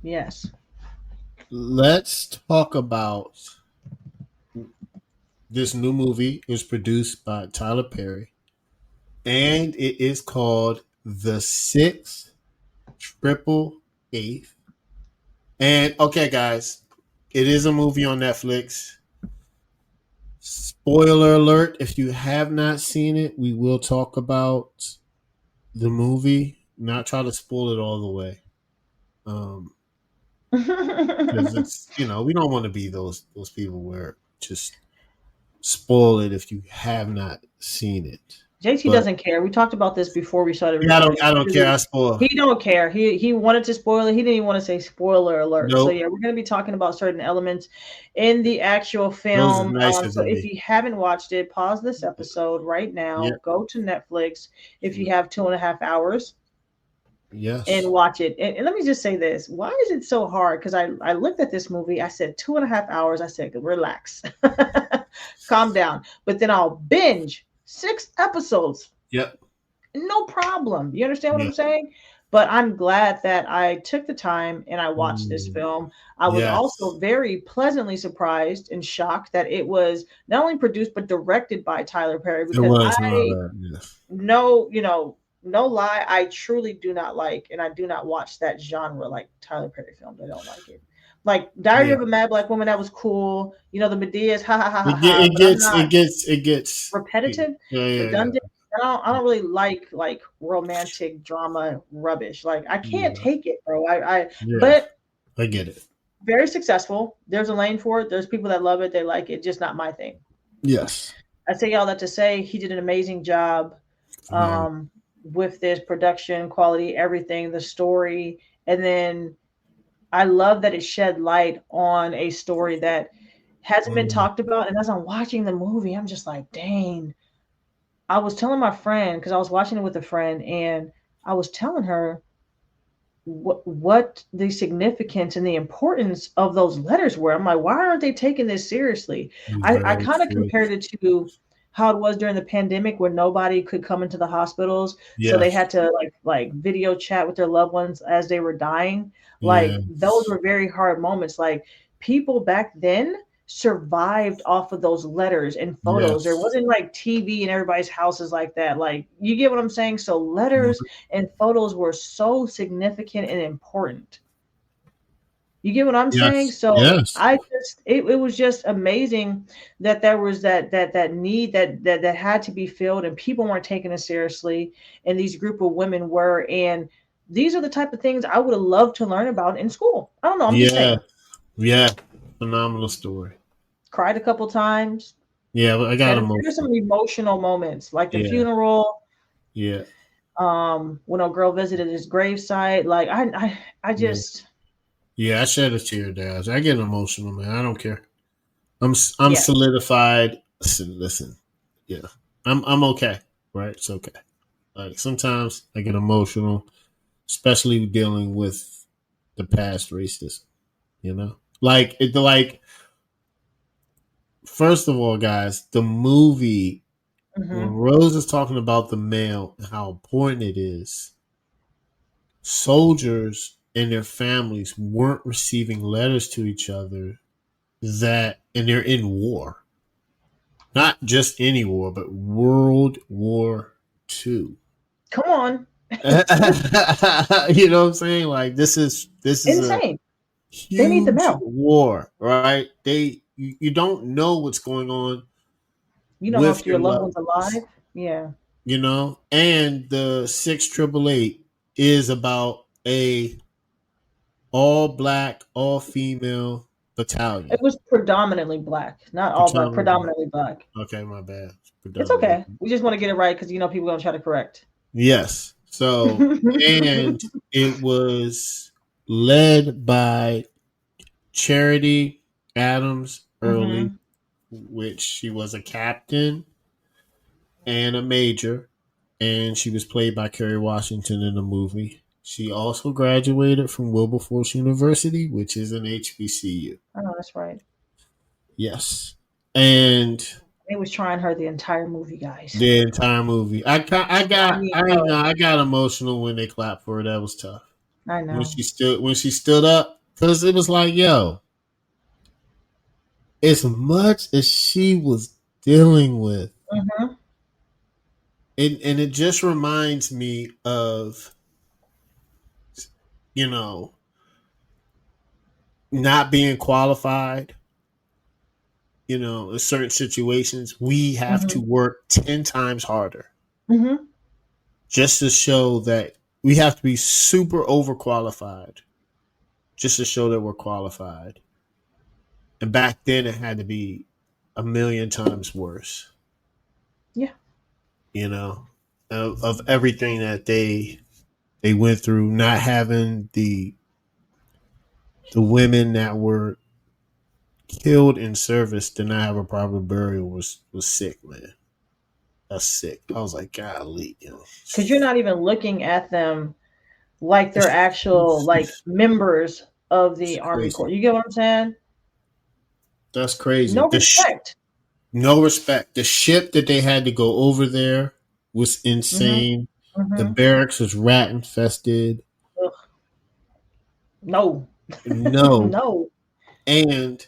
Yes. let's talk about this new movie. It was produced by Tyler Perry, and it is called The Sixth Triple Eighth. And okay, guys, it is a movie on Netflix. Spoiler alert, if you have not seen it, we will talk about the movie, not try to spoil it all the way. Um, because it's, we don't want to be those people where just spoil it if you have not seen it. JT But doesn't care. We talked about this before we started yeah, recording. I don't care. I spoil. He don't care. He wanted to spoil it. He didn't even want to say spoiler alert. So Nope. yeah, we're going to be talking about certain elements in the actual Those are film. nicer So than if me. you haven't watched it, pause this episode right Yep. now. Go to Netflix if you have 2.5 hours and Yes. watch it. And let me just say this: why is it so hard? Because I looked at this movie. I said 2.5 hours. I said relax, calm down. But then I'll binge 6 episodes. Yep. No problem. You understand what I'm Yeah. saying? But I'm glad that I took the time and I watched this Mm. film. I was also Yes. very pleasantly surprised and shocked that it was not only produced but directed by Tyler Perry It because was not I bad. Yes. know, no lie, I truly do not like and I do not watch that genre like Tyler Perry films. I don't like it. Like Diary Yeah. of a Mad Black Woman, that was cool. The Medea's, ha ha ha ha It get, ha. it But I'm gets not it gets repetitive, yeah, yeah, redundant. I don't really like romantic drama rubbish. Like I can't yeah. take it, bro. I Yeah. but I get it. very successful. There's a lane for it. There's people that love it. They like it. Just not my thing. Yes. I say all that to say he did an amazing job Phenomenal. with this production quality, everything, the story, and then I love that it shed light on a story that hasn't been Mm. talked about. And as I'm watching the movie, I'm just like, dang. I was telling my friend because I was watching it with a friend, and I was telling her what the significance and the importance of those letters were. I'm like, why aren't they taking this seriously? I Very kind of true. compared it to how it was during the pandemic where nobody could come into the hospitals, so they Yes. had to like video chat with their loved ones as they were dying. Like those Yes. were very hard moments. Like people back then survived off of those letters and photos. There Yes. wasn't like TV in everybody's houses like that. Like you get what I'm saying? So letters and photos were so significant and important. You get what I'm saying? Yes. So Yes. I just it was just amazing that there was that need that had to be filled and people weren't taking it seriously and these group of women were and these are the type of things I would have loved to learn about in school. I don't know, I'm just Yeah. saying. Yeah. Phenomenal story. Cried a couple times. Yeah, I got There's emotional. some emotional moments like the Yeah. funeral, Yeah. when a girl visited his gravesite. Like I Yeah. just Yeah. I shed a tear down. I get emotional, man. I don't care. I'm yeah. solidified. Listen. Yeah. I'm okay. Right. It's okay. Like sometimes I get emotional, especially dealing with the past racism. Like first of all, guys, the movie when Hmm. Rose is talking about the mail and how important it is, soldiers and their families weren't receiving letters to each other and they're in war. Not just any war, but World War II. Come on. You know what I'm saying? Like this is a Insane. They need the huge mail. war, right? You don't know what's going on You don't know with if your your loved loved one's ones, alive. Yeah. and the 688 is about a all black, all female It battalion. was predominantly black, not all black, Predominantly black. predominantly black. Okay, my bad. It's Predominantly. okay. We just want to get it right because people gonna try to correct. Yes. So, and it was led by Charity Adams Early, Hmm. which she was a captain and a major, and she was played by Kerry Washington in the movie. She also graduated from Wilberforce University, which is an HBCU. Oh, that's right. Yes, and They was trying her the entire movie, guys. the entire movie, I mean, I got emotional when they clapped for her. That was tough. I When know. she stood up, because it was like, yo, as much as she was dealing with, Hmm. and it just reminds me of you know not being qualified. In certain situations, we have to Hmm. work 10 times harder Hmm. just to show that we have to be super overqualified just to show that we're qualified. And back then, it had to be a million times worse. Yeah. you know, of everything that they went through, not having the women that were killed in service to not have a proper burial was sick, man. That's sick. I was like, golly, Because you're not even looking at them like they're it's, actual like members of it's the Army Corps. crazy. You get what I'm saying? That's crazy. No respect. No respect. The ship that they had to go over there was Mm-hmm. insane. The Mm-hmm. barracks was rat infested. Ugh, no. No, No. and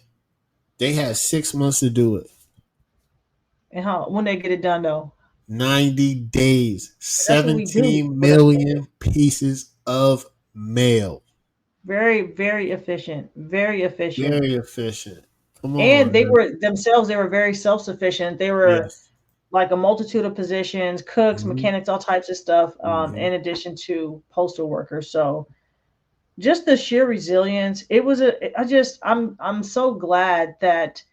they had 6 months to do it. And how when they get it done though? 90 days, That's what we do 17 for the nigga. million pieces of mail. Very, very efficient. Very efficient. Very efficient. Come And on, they man. were themselves, they were very self-sufficient. They were Yes. like a multitude of positions, cooks, Hmm. mechanics, all types of stuff, Hmm. in addition to postal workers. So just the sheer resilience. It was a I'm so glad that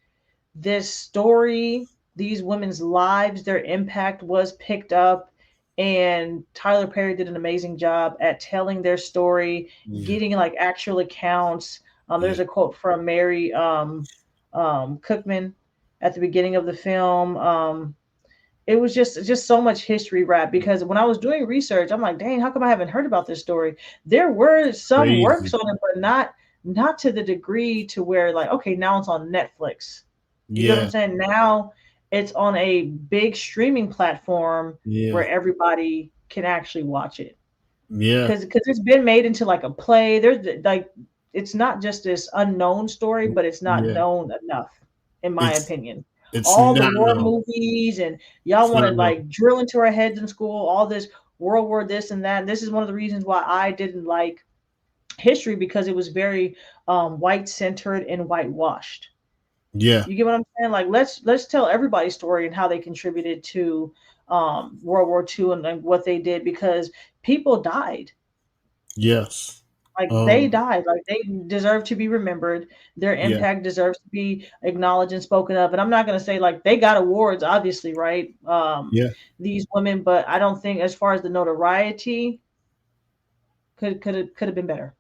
this story, these women's lives, their impact was picked up. And Tyler Perry did an amazing job at telling their story, Yeah. getting like actual accounts. Yeah. There's a quote from Mary Cookman at the beginning of the film. It was just so much history wrap because when I was doing research, I'm like, dang, how come I haven't heard about this story? There were some works Crazy. on it, but not to the degree to where like, okay, now it's on Netflix. You get what I'm Yeah. saying? Now it's on a big streaming platform Yeah. where everybody can actually watch it. Yeah. Because it's been made into like a play. There's like it's not just this unknown story, but it's not Yeah. known enough, in my It's opinion. it's All the not war known. movies and It's y'all want to not known. like drill into our heads in school, all this World War this and that. And this is one of the reasons why I didn't like history because it was very white centered and whitewashed. Yeah. You get what I'm saying? Like let's tell everybody's story and how they contributed to World War II and what they did because people died. Yes. Like they Um. died. Like they deserve to be remembered. Their Yeah. impact deserves to be acknowledged and spoken of. And I'm not gonna say like they got awards, obviously, right? Yeah. These women, but I don't think as far as the notoriety could have been better.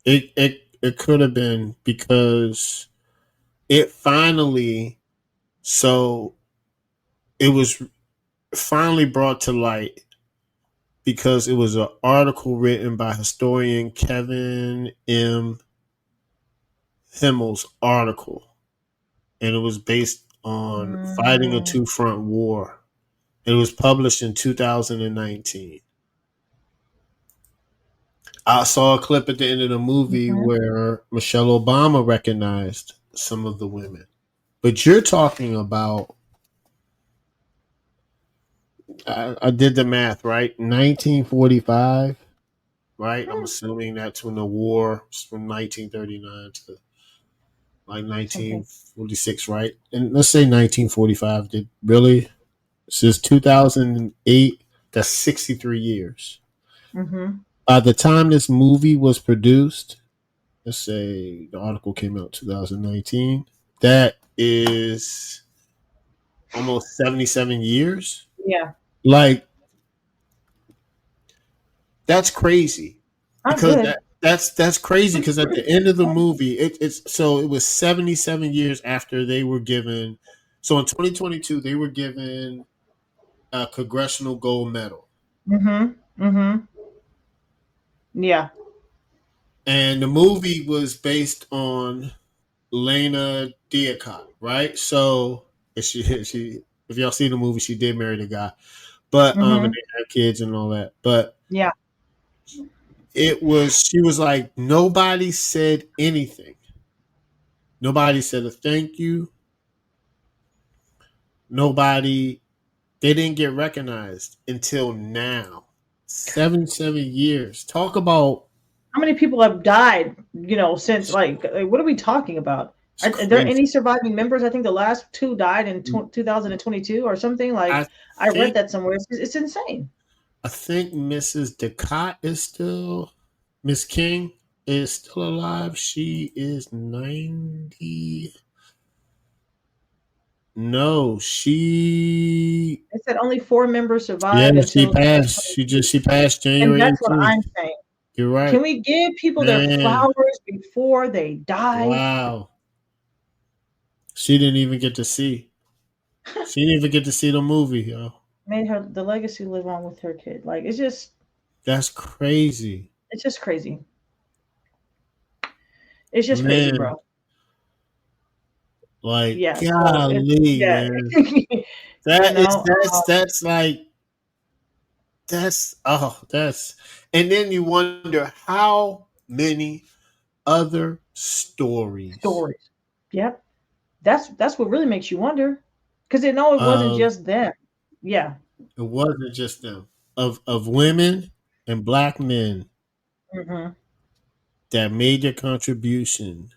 It could have been because it finally so it was finally brought to light because it was an article written by historian Kevin M. Himmel's article, and it was based on fighting a Mm-hmm. two front war. It was published in 2019. I saw a clip at the end of the movie where Michelle Obama recognized some of the women. But you're talking about, I did the math, right? 1945, right? I'm assuming that's when the war was from 1939 to like Something. 1946, right? And let's say 1945. Did really? Since 2008, that's 63 years. Mm-hmm. By the time this movie was produced, let's say the article came out 2019, that is almost 77 years. Yeah. Like, that's crazy Not because good. that's crazy because at the end of the movie it's so it was 77 years after they were given, so in 2022 they were given a congressional gold medal, Mm-hmm. Mm-hmm. Yeah. and the movie was based on Lena Diacot, right? So she if y'all see the movie, she did marry the guy, but and Mm-hmm. they had kids and all that. But Yeah. it was she was like nobody said anything. Nobody said a thank you. Nobody they didn't get recognized until now. 77 years. Talk about How many people have died, since like what are we talking about? it's Are there crazy. any surviving members? I think the last two died in 2022 or something. Like I I read think that somewhere. It's insane. I think Mrs. Decott is still Miss King is still alive. She is No, she. It said only 4 members Yeah, survived she until passed. She passed and January that's what 18th. I'm saying. You're Can right, we give people their man. flowers before they die? Wow, she didn't even get to see. She didn't even get to see the movie, yo. Made her the legacy live on with her kid. Like That's crazy, it's just crazy. It's just crazy, man. bro. Like, Yeah. So it's golly, yeah. man. you That is know, that's like that's and then you wonder how many other stories stories. Yep. That's what really makes you wonder. Because they know it wasn't of just them. Yeah. it wasn't just them of women and black men Hmm. that made their contribution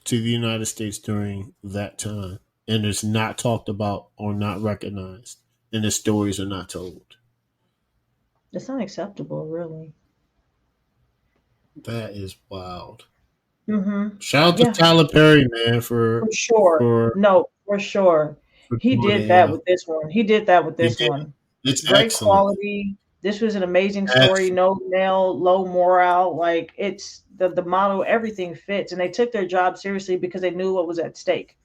to the United States during that time, and it's not talked about or not recognized, and the stories are not told. It's not acceptable, really. That is wild. Hmm. Shout out to Yeah, Tyler Perry, man, for sure. for No, for sure. for He doing did it. that with this one. He did that with He this did. one. It's Great excellent. quality. This was an amazing story. Excellent. No male, low morale. Like it's the model, everything fits. And they took their job seriously because they knew what was at stake.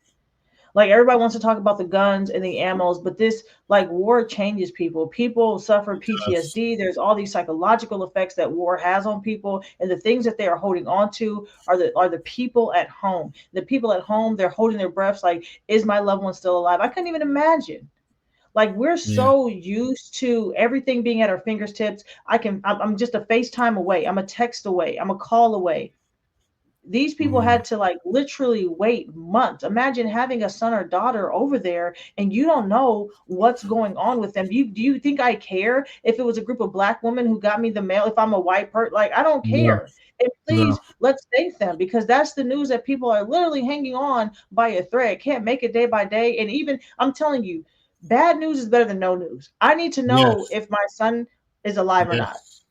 Like everybody wants to talk about the guns and the ammos, but this like war changes people. People suffer Yes. PTSD. There's all these psychological effects that war has on people, and the things that they are holding on to are the people at home. The people at home, they're holding their breaths like, is my loved one still alive? I couldn't even imagine. Like we're Yeah. so used to everything being at our fingertips. I'm just a FaceTime away. I'm a text away. I'm a call away. These people Mm, had to like literally wait months. Imagine having a son or daughter over there and you don't know what's going on with them. Do you think I care if it was a group of black women who got me the mail? If I'm a white person, like I don't no. care. And No. please let's thank them because that's the news that people are literally hanging on by a thread. Can't make it day by day. And even I'm telling you, bad news is better than no news. I need to know Yes. if my son is alive or not. Yes.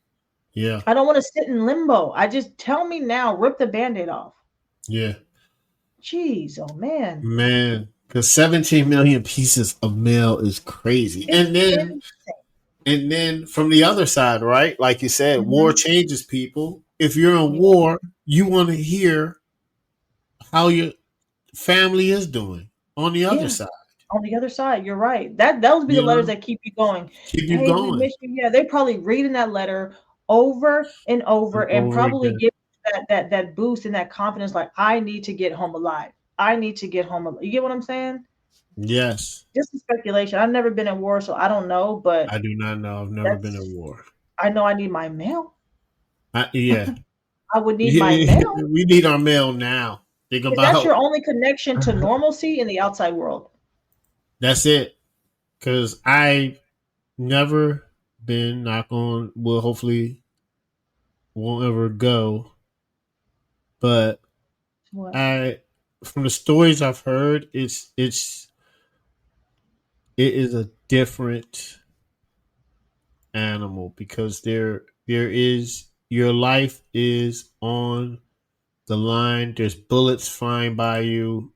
Yeah. I don't want to sit in limbo. I just tell me now, rip the band-aid off. Yeah. Jeez, oh man. Man, because 17 million pieces of mail is crazy. It's And then from the other side, right? Like you said, war mhm. changes people. If you're in Yeah. war, you want to hear how your family is doing on the other Yeah. side. On the other side, you're right. Those be the You letters know, that keep you going. keep you Hey, we going miss you. Yeah, they probably reading that letter over and and over and over probably again. give that boost and that confidence like I need to get home alive. I need to get home alive. You get what I'm saying? Yes. Just a speculation. I've never been in war, so I don't know, but I do not know. I've never been in that's war. I know I need my mail. Yeah. I would need my mail We need our mail now. Think because that's your about only connection to normalcy in the outside world. that's it. Because I never been, knock on, well, hopefully won't ever go. But What? I, from the stories I've heard, it is a different animal because there is your life is on the line. There's bullets flying by you.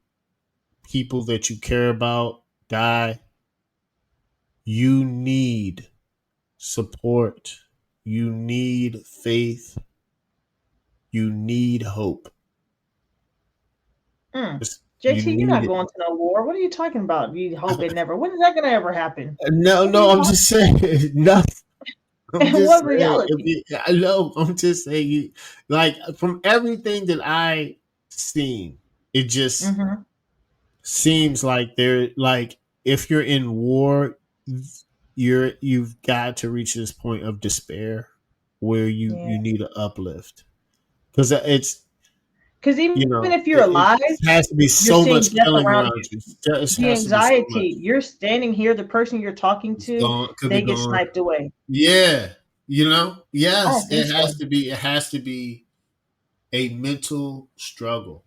People that you care about die. You need support. You need faith. You need hope. Mm. You JT, you're need not it. going to no war. What are you talking about? You hope it never. When is that going to ever happen? No, What are you no, I'm talking just saying. No, I'm about? just What saying. reality? I know. I'm just saying. Like from everything that I seen, it just Mm-hmm. seems like they're like if you're in war, you've got to reach this point of despair where Yeah. you need an uplift because it's Because even you know if you're alive, it has to be you're so seeing much death killing around around you. you. It The has to be so much. anxiety, you're standing here, the person you're talking It's to, gone. Could be they get gone. sniped away. Yeah, I yes, don't think so. it has to be a mental struggle.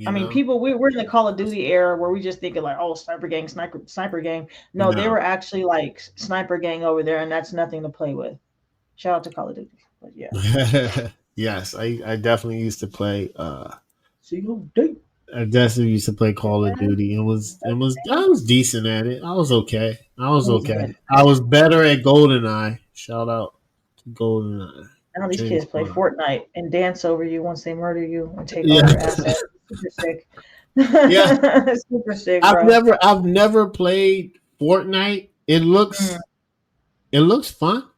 I You mean, know, we're in the Call of Duty era where we just think of like, oh, sniper gang, sniper gang. No, they no. were actually like sniper gang over there, and that's nothing to play with. Shout out to Call of Duty. But yeah. Yes, I definitely used to play COD. I definitely used to play Call of Duty. It was I was decent at it. I was okay. I was He's okay. good. I was better at GoldenEye. Shout out to GoldenEye. Now these James kids play Bond. Fortnite and dance over you once they murder you and take all Yeah. your assets. Super sick. Yeah. Super sick, I've bro. never I've never played Fortnite. Mm, It looks fun.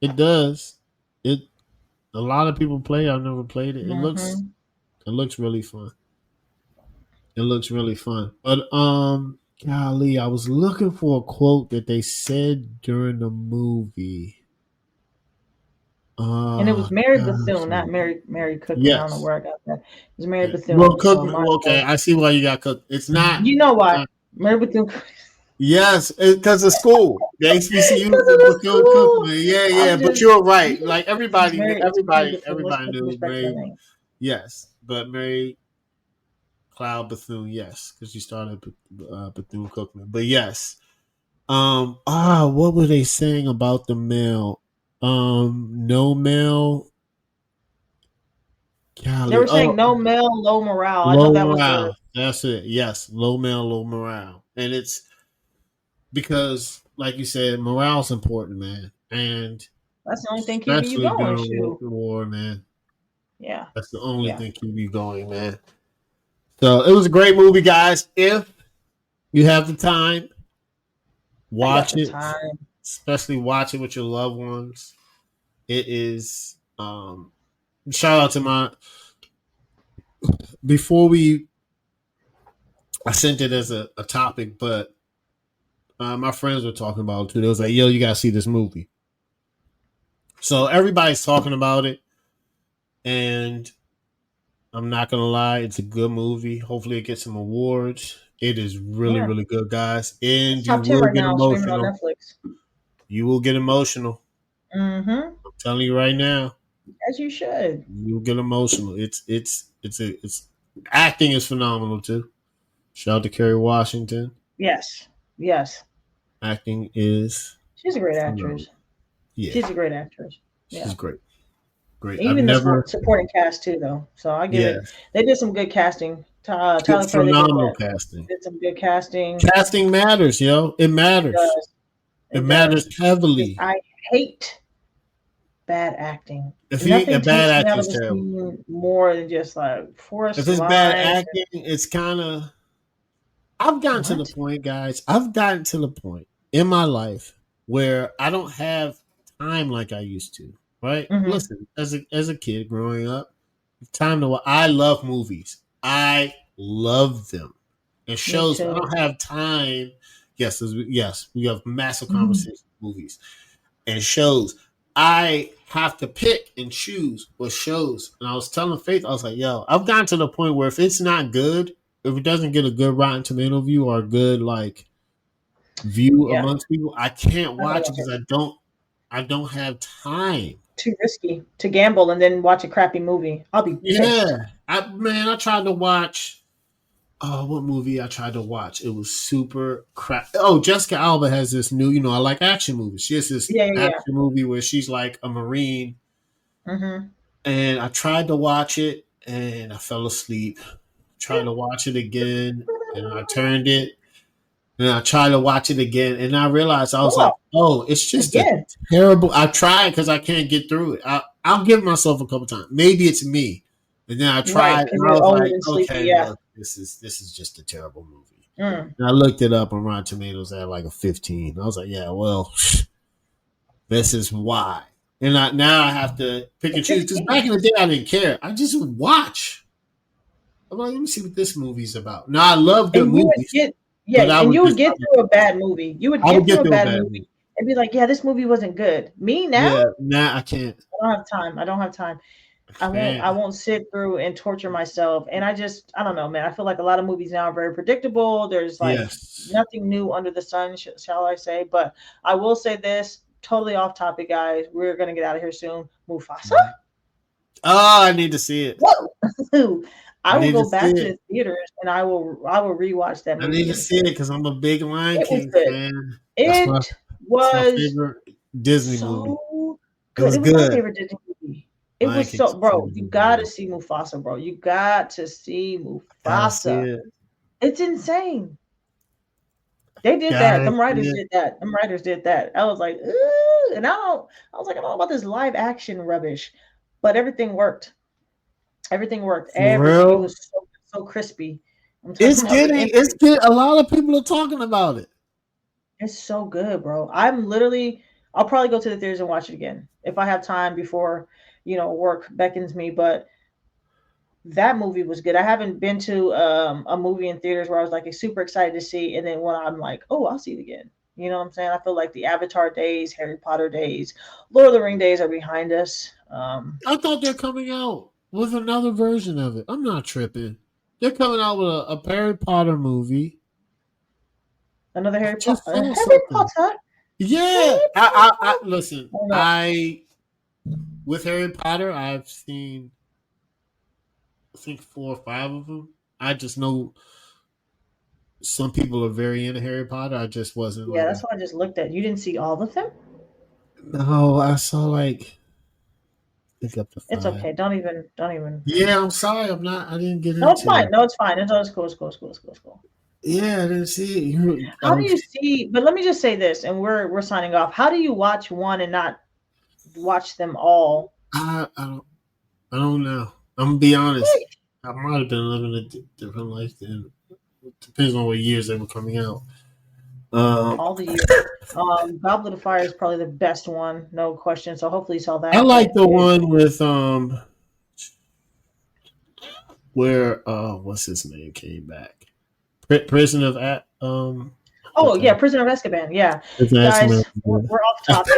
It does. It a lot of people play. I've never played it. mm-hmm. It looks really fun. It looks really fun. But golly, I was looking for a quote that they said during the movie. And it was Mary Gosh. Bethune, not Mary Cookman. I don't know Yes. where I got that. It was Mary Well, Bethune. So Cookman. my Well, okay, I see why you got Cook. It's not. you know why? Uh, Mary Bethune. yes, because of school. The HBCUs Because of and the Bethune school. Cookman. Yeah, yeah. I'm But just you're right. Like it's Mary everybody, Bethune. Let's everybody put some knew respect on Mary. that name. Yes, but Mary Cloud Bethune. Yes, because she started Bethune Cookman. But yes. What were they saying about the mail? No mail. They Golly. were saying Oh, no male, low morale. I know low that was the morale. That's it. Yes, low mail, low morale, and it's because, like you said, morale's important, man, and that's the only thing keeping you especially going. during Shoot. war, man. Yeah. That's the only Yeah. thing keeping you going, man. So it was a great movie, guys. If you have the time, I got watch the it. time. Especially watch it with your loved ones. It is. Shout out to my before we I sent it as a topic, but my friends were talking about it too. They was like, "Yo, you gotta see this movie." So everybody's talking about it, and I'm not gonna lie, it's a good movie. Hopefully, it gets some awards. It is really, Yeah. really good, guys, It's and you top 10 will right get now, streaming on emotional. Netflix. You will get emotional. Mm-hmm. I'm telling you right now, As you should. you'll get emotional. It's acting is phenomenal too. Shout out to Kerry Washington. Yes. Yes. Acting is She's a great phenomenal. actress. Yeah, She's a great actress. she's Yeah. great. Great. I've Even the never. supporting cast too, though. So I give Yeah, it. They did some good casting. Tyler it's Perry, they did phenomenal that. casting. Did some good casting. Casting matters, yo. It It matters. does. It It matters does. heavily. I hate bad acting. If you a Nothing bad takes me out acting of is a terrible. scene more than just like If forced it's bad lines. acting, it's kind of. I've gotten to the What? point, guys. I've gotten to the point in my life where I don't have time like I used to. Right? Mm-hmm. Listen, as a kid growing up, time to. I love movies. I love them. It Me shows I too. don't have time. Yes, we have massive Mhm. conversations with movies and shows. I have to pick and choose what shows. And I was telling Faith, I was like, yo, I've gotten to the point where if it's not good, if it doesn't get a good Rotten Tomato view or a good like view Yeah, amongst people, I can't I don't watch it watch because it. I don't have time. Too risky to gamble and then watch a crappy movie. I'll be pissed. Yeah. I tried to watch what movie I tried to watch? It was super crap. Oh, Jessica Alba has this new, I like action movies. She has this Yeah, yeah, action movie where she's like a Marine. yeah. Mm-hmm. And I tried to watch it and I fell asleep. Tried to watch it again and I turned it and I tried to watch it again and I realized I was like, Oh, oh, it's just a again. terrible. I tried because I can't get through it. I'll give myself a couple times. Maybe it's me. And then I Right, tried because and I you're was old like, and sleepy. okay, Yeah. look, this is just a terrible movie. Mm. And I looked it up on Rotten Tomatoes at like a 15. I was like, yeah, well, this is why. And now I have to pick A and choose because 15. back in the day I didn't care. I just would watch. I'm like, let me see what this movie's about. Now I love good And you would movies, get, yeah, but I and would you would just get through a bad movie. You would I would get through get a through a bad bad movie movie. and be like, yeah, this movie wasn't good. Me now, Yeah, nah, I can't. I don't have time. I don't have time. I I won't can't. I won't sit through and torture myself. And I don't know, man. I feel like a lot of movies now are very predictable. There's like Yes. nothing new under the sun, shall I say. But I will say this, totally off topic, guys. We're gonna get out of here soon. Mufasa? Oh, I need to see it. Whoa. I I will need to go see back to it. the theaters and I will rewatch that I need movie to in the see it theater. because I'm a big Lion It was King good. fan. It That's my was favorite Disney movie. so It good. was It was my good. favorite Disney movie. It Lion was King so, bro. season You two was got to amazing. see Mufasa, bro. You got to see Gotta see Mufasa. it. It's insane. They did that. Gotta Them see writers it. did that. Them writers did that. I was like, ooh, and I was like, I don't know about this live action rubbish, but everything worked. Everything worked. For Everything. It real. was so crispy. I'm talking about the It's getting a lot of people are talking about it. It's so good, bro. I'll probably go to the theaters and watch it again if I have time before, work beckons me. But that movie was good. I haven't been to a movie in theaters where I was like super excited to see, and then when I'm like, oh, I'll see it again. You know what I'm saying? I feel like the Avatar days, Harry Potter days, Lord of the Ring days are behind us. I thought they're coming out with another version of it. I'm not tripping. They're coming out with a Harry Potter movie. Another I Harry just Potter. saw Harry something. Potter. Yeah, Harry I Potter. listen. Oh no. I with Harry Potter, I've seen I think 4 or 5 of them. I just know some people are very into Harry Potter. I just wasn't Yeah, like that's a what I just looked at. You didn't see all of them? no. I saw like I think up to It's 5. okay. Don't even. Yeah, I'm sorry. I'm not. I didn't get No, it's into fine. it. No, it's fine. It's cool. It's cool. It's cool. It's cool. It's cool. Yeah, I didn't see it. How do you see? But let me just say this, and we're signing off. How do you watch one and not watch them all? I don't. I don't know. I'm gonna be honest. I might have been living a different life then. It depends on what years they were coming out. Um, All the years. Goblet of Fire is probably the best one, no question. So hopefully you saw I that. like But the one with where what's his name came back. Prison of at oh what's yeah, that? Prisoner of Azkaban. Yeah, Prison of guys, we're, Azkaban. we're off topic.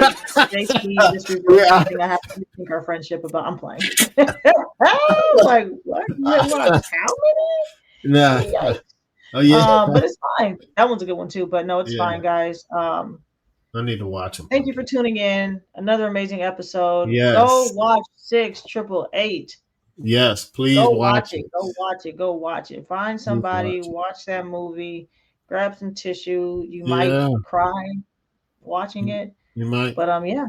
JC just revealed Yeah. something I have to rethink our friendship about. I'm playing. Oh, like what? You have watched how Nah. many? Yikes. Oh yeah. But it's fine. That one's a good one too. But no, it's Yeah. fine, guys. I need to watch them Thank you for again. tuning in. Another amazing episode. Go Yes. watch 688. Yes. Please Go watch watch it. it. Go watch it. Go watch it. Find Please somebody, watch it. watch that movie, grab some tissue. You might Yeah. cry watching it. You might. But yeah.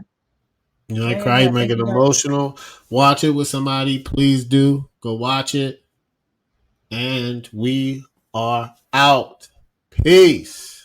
You might Yeah, yeah, cry. You yeah. might Thank get you guys. emotional. Watch it with somebody. Please do. Go watch it. And we are out. Peace.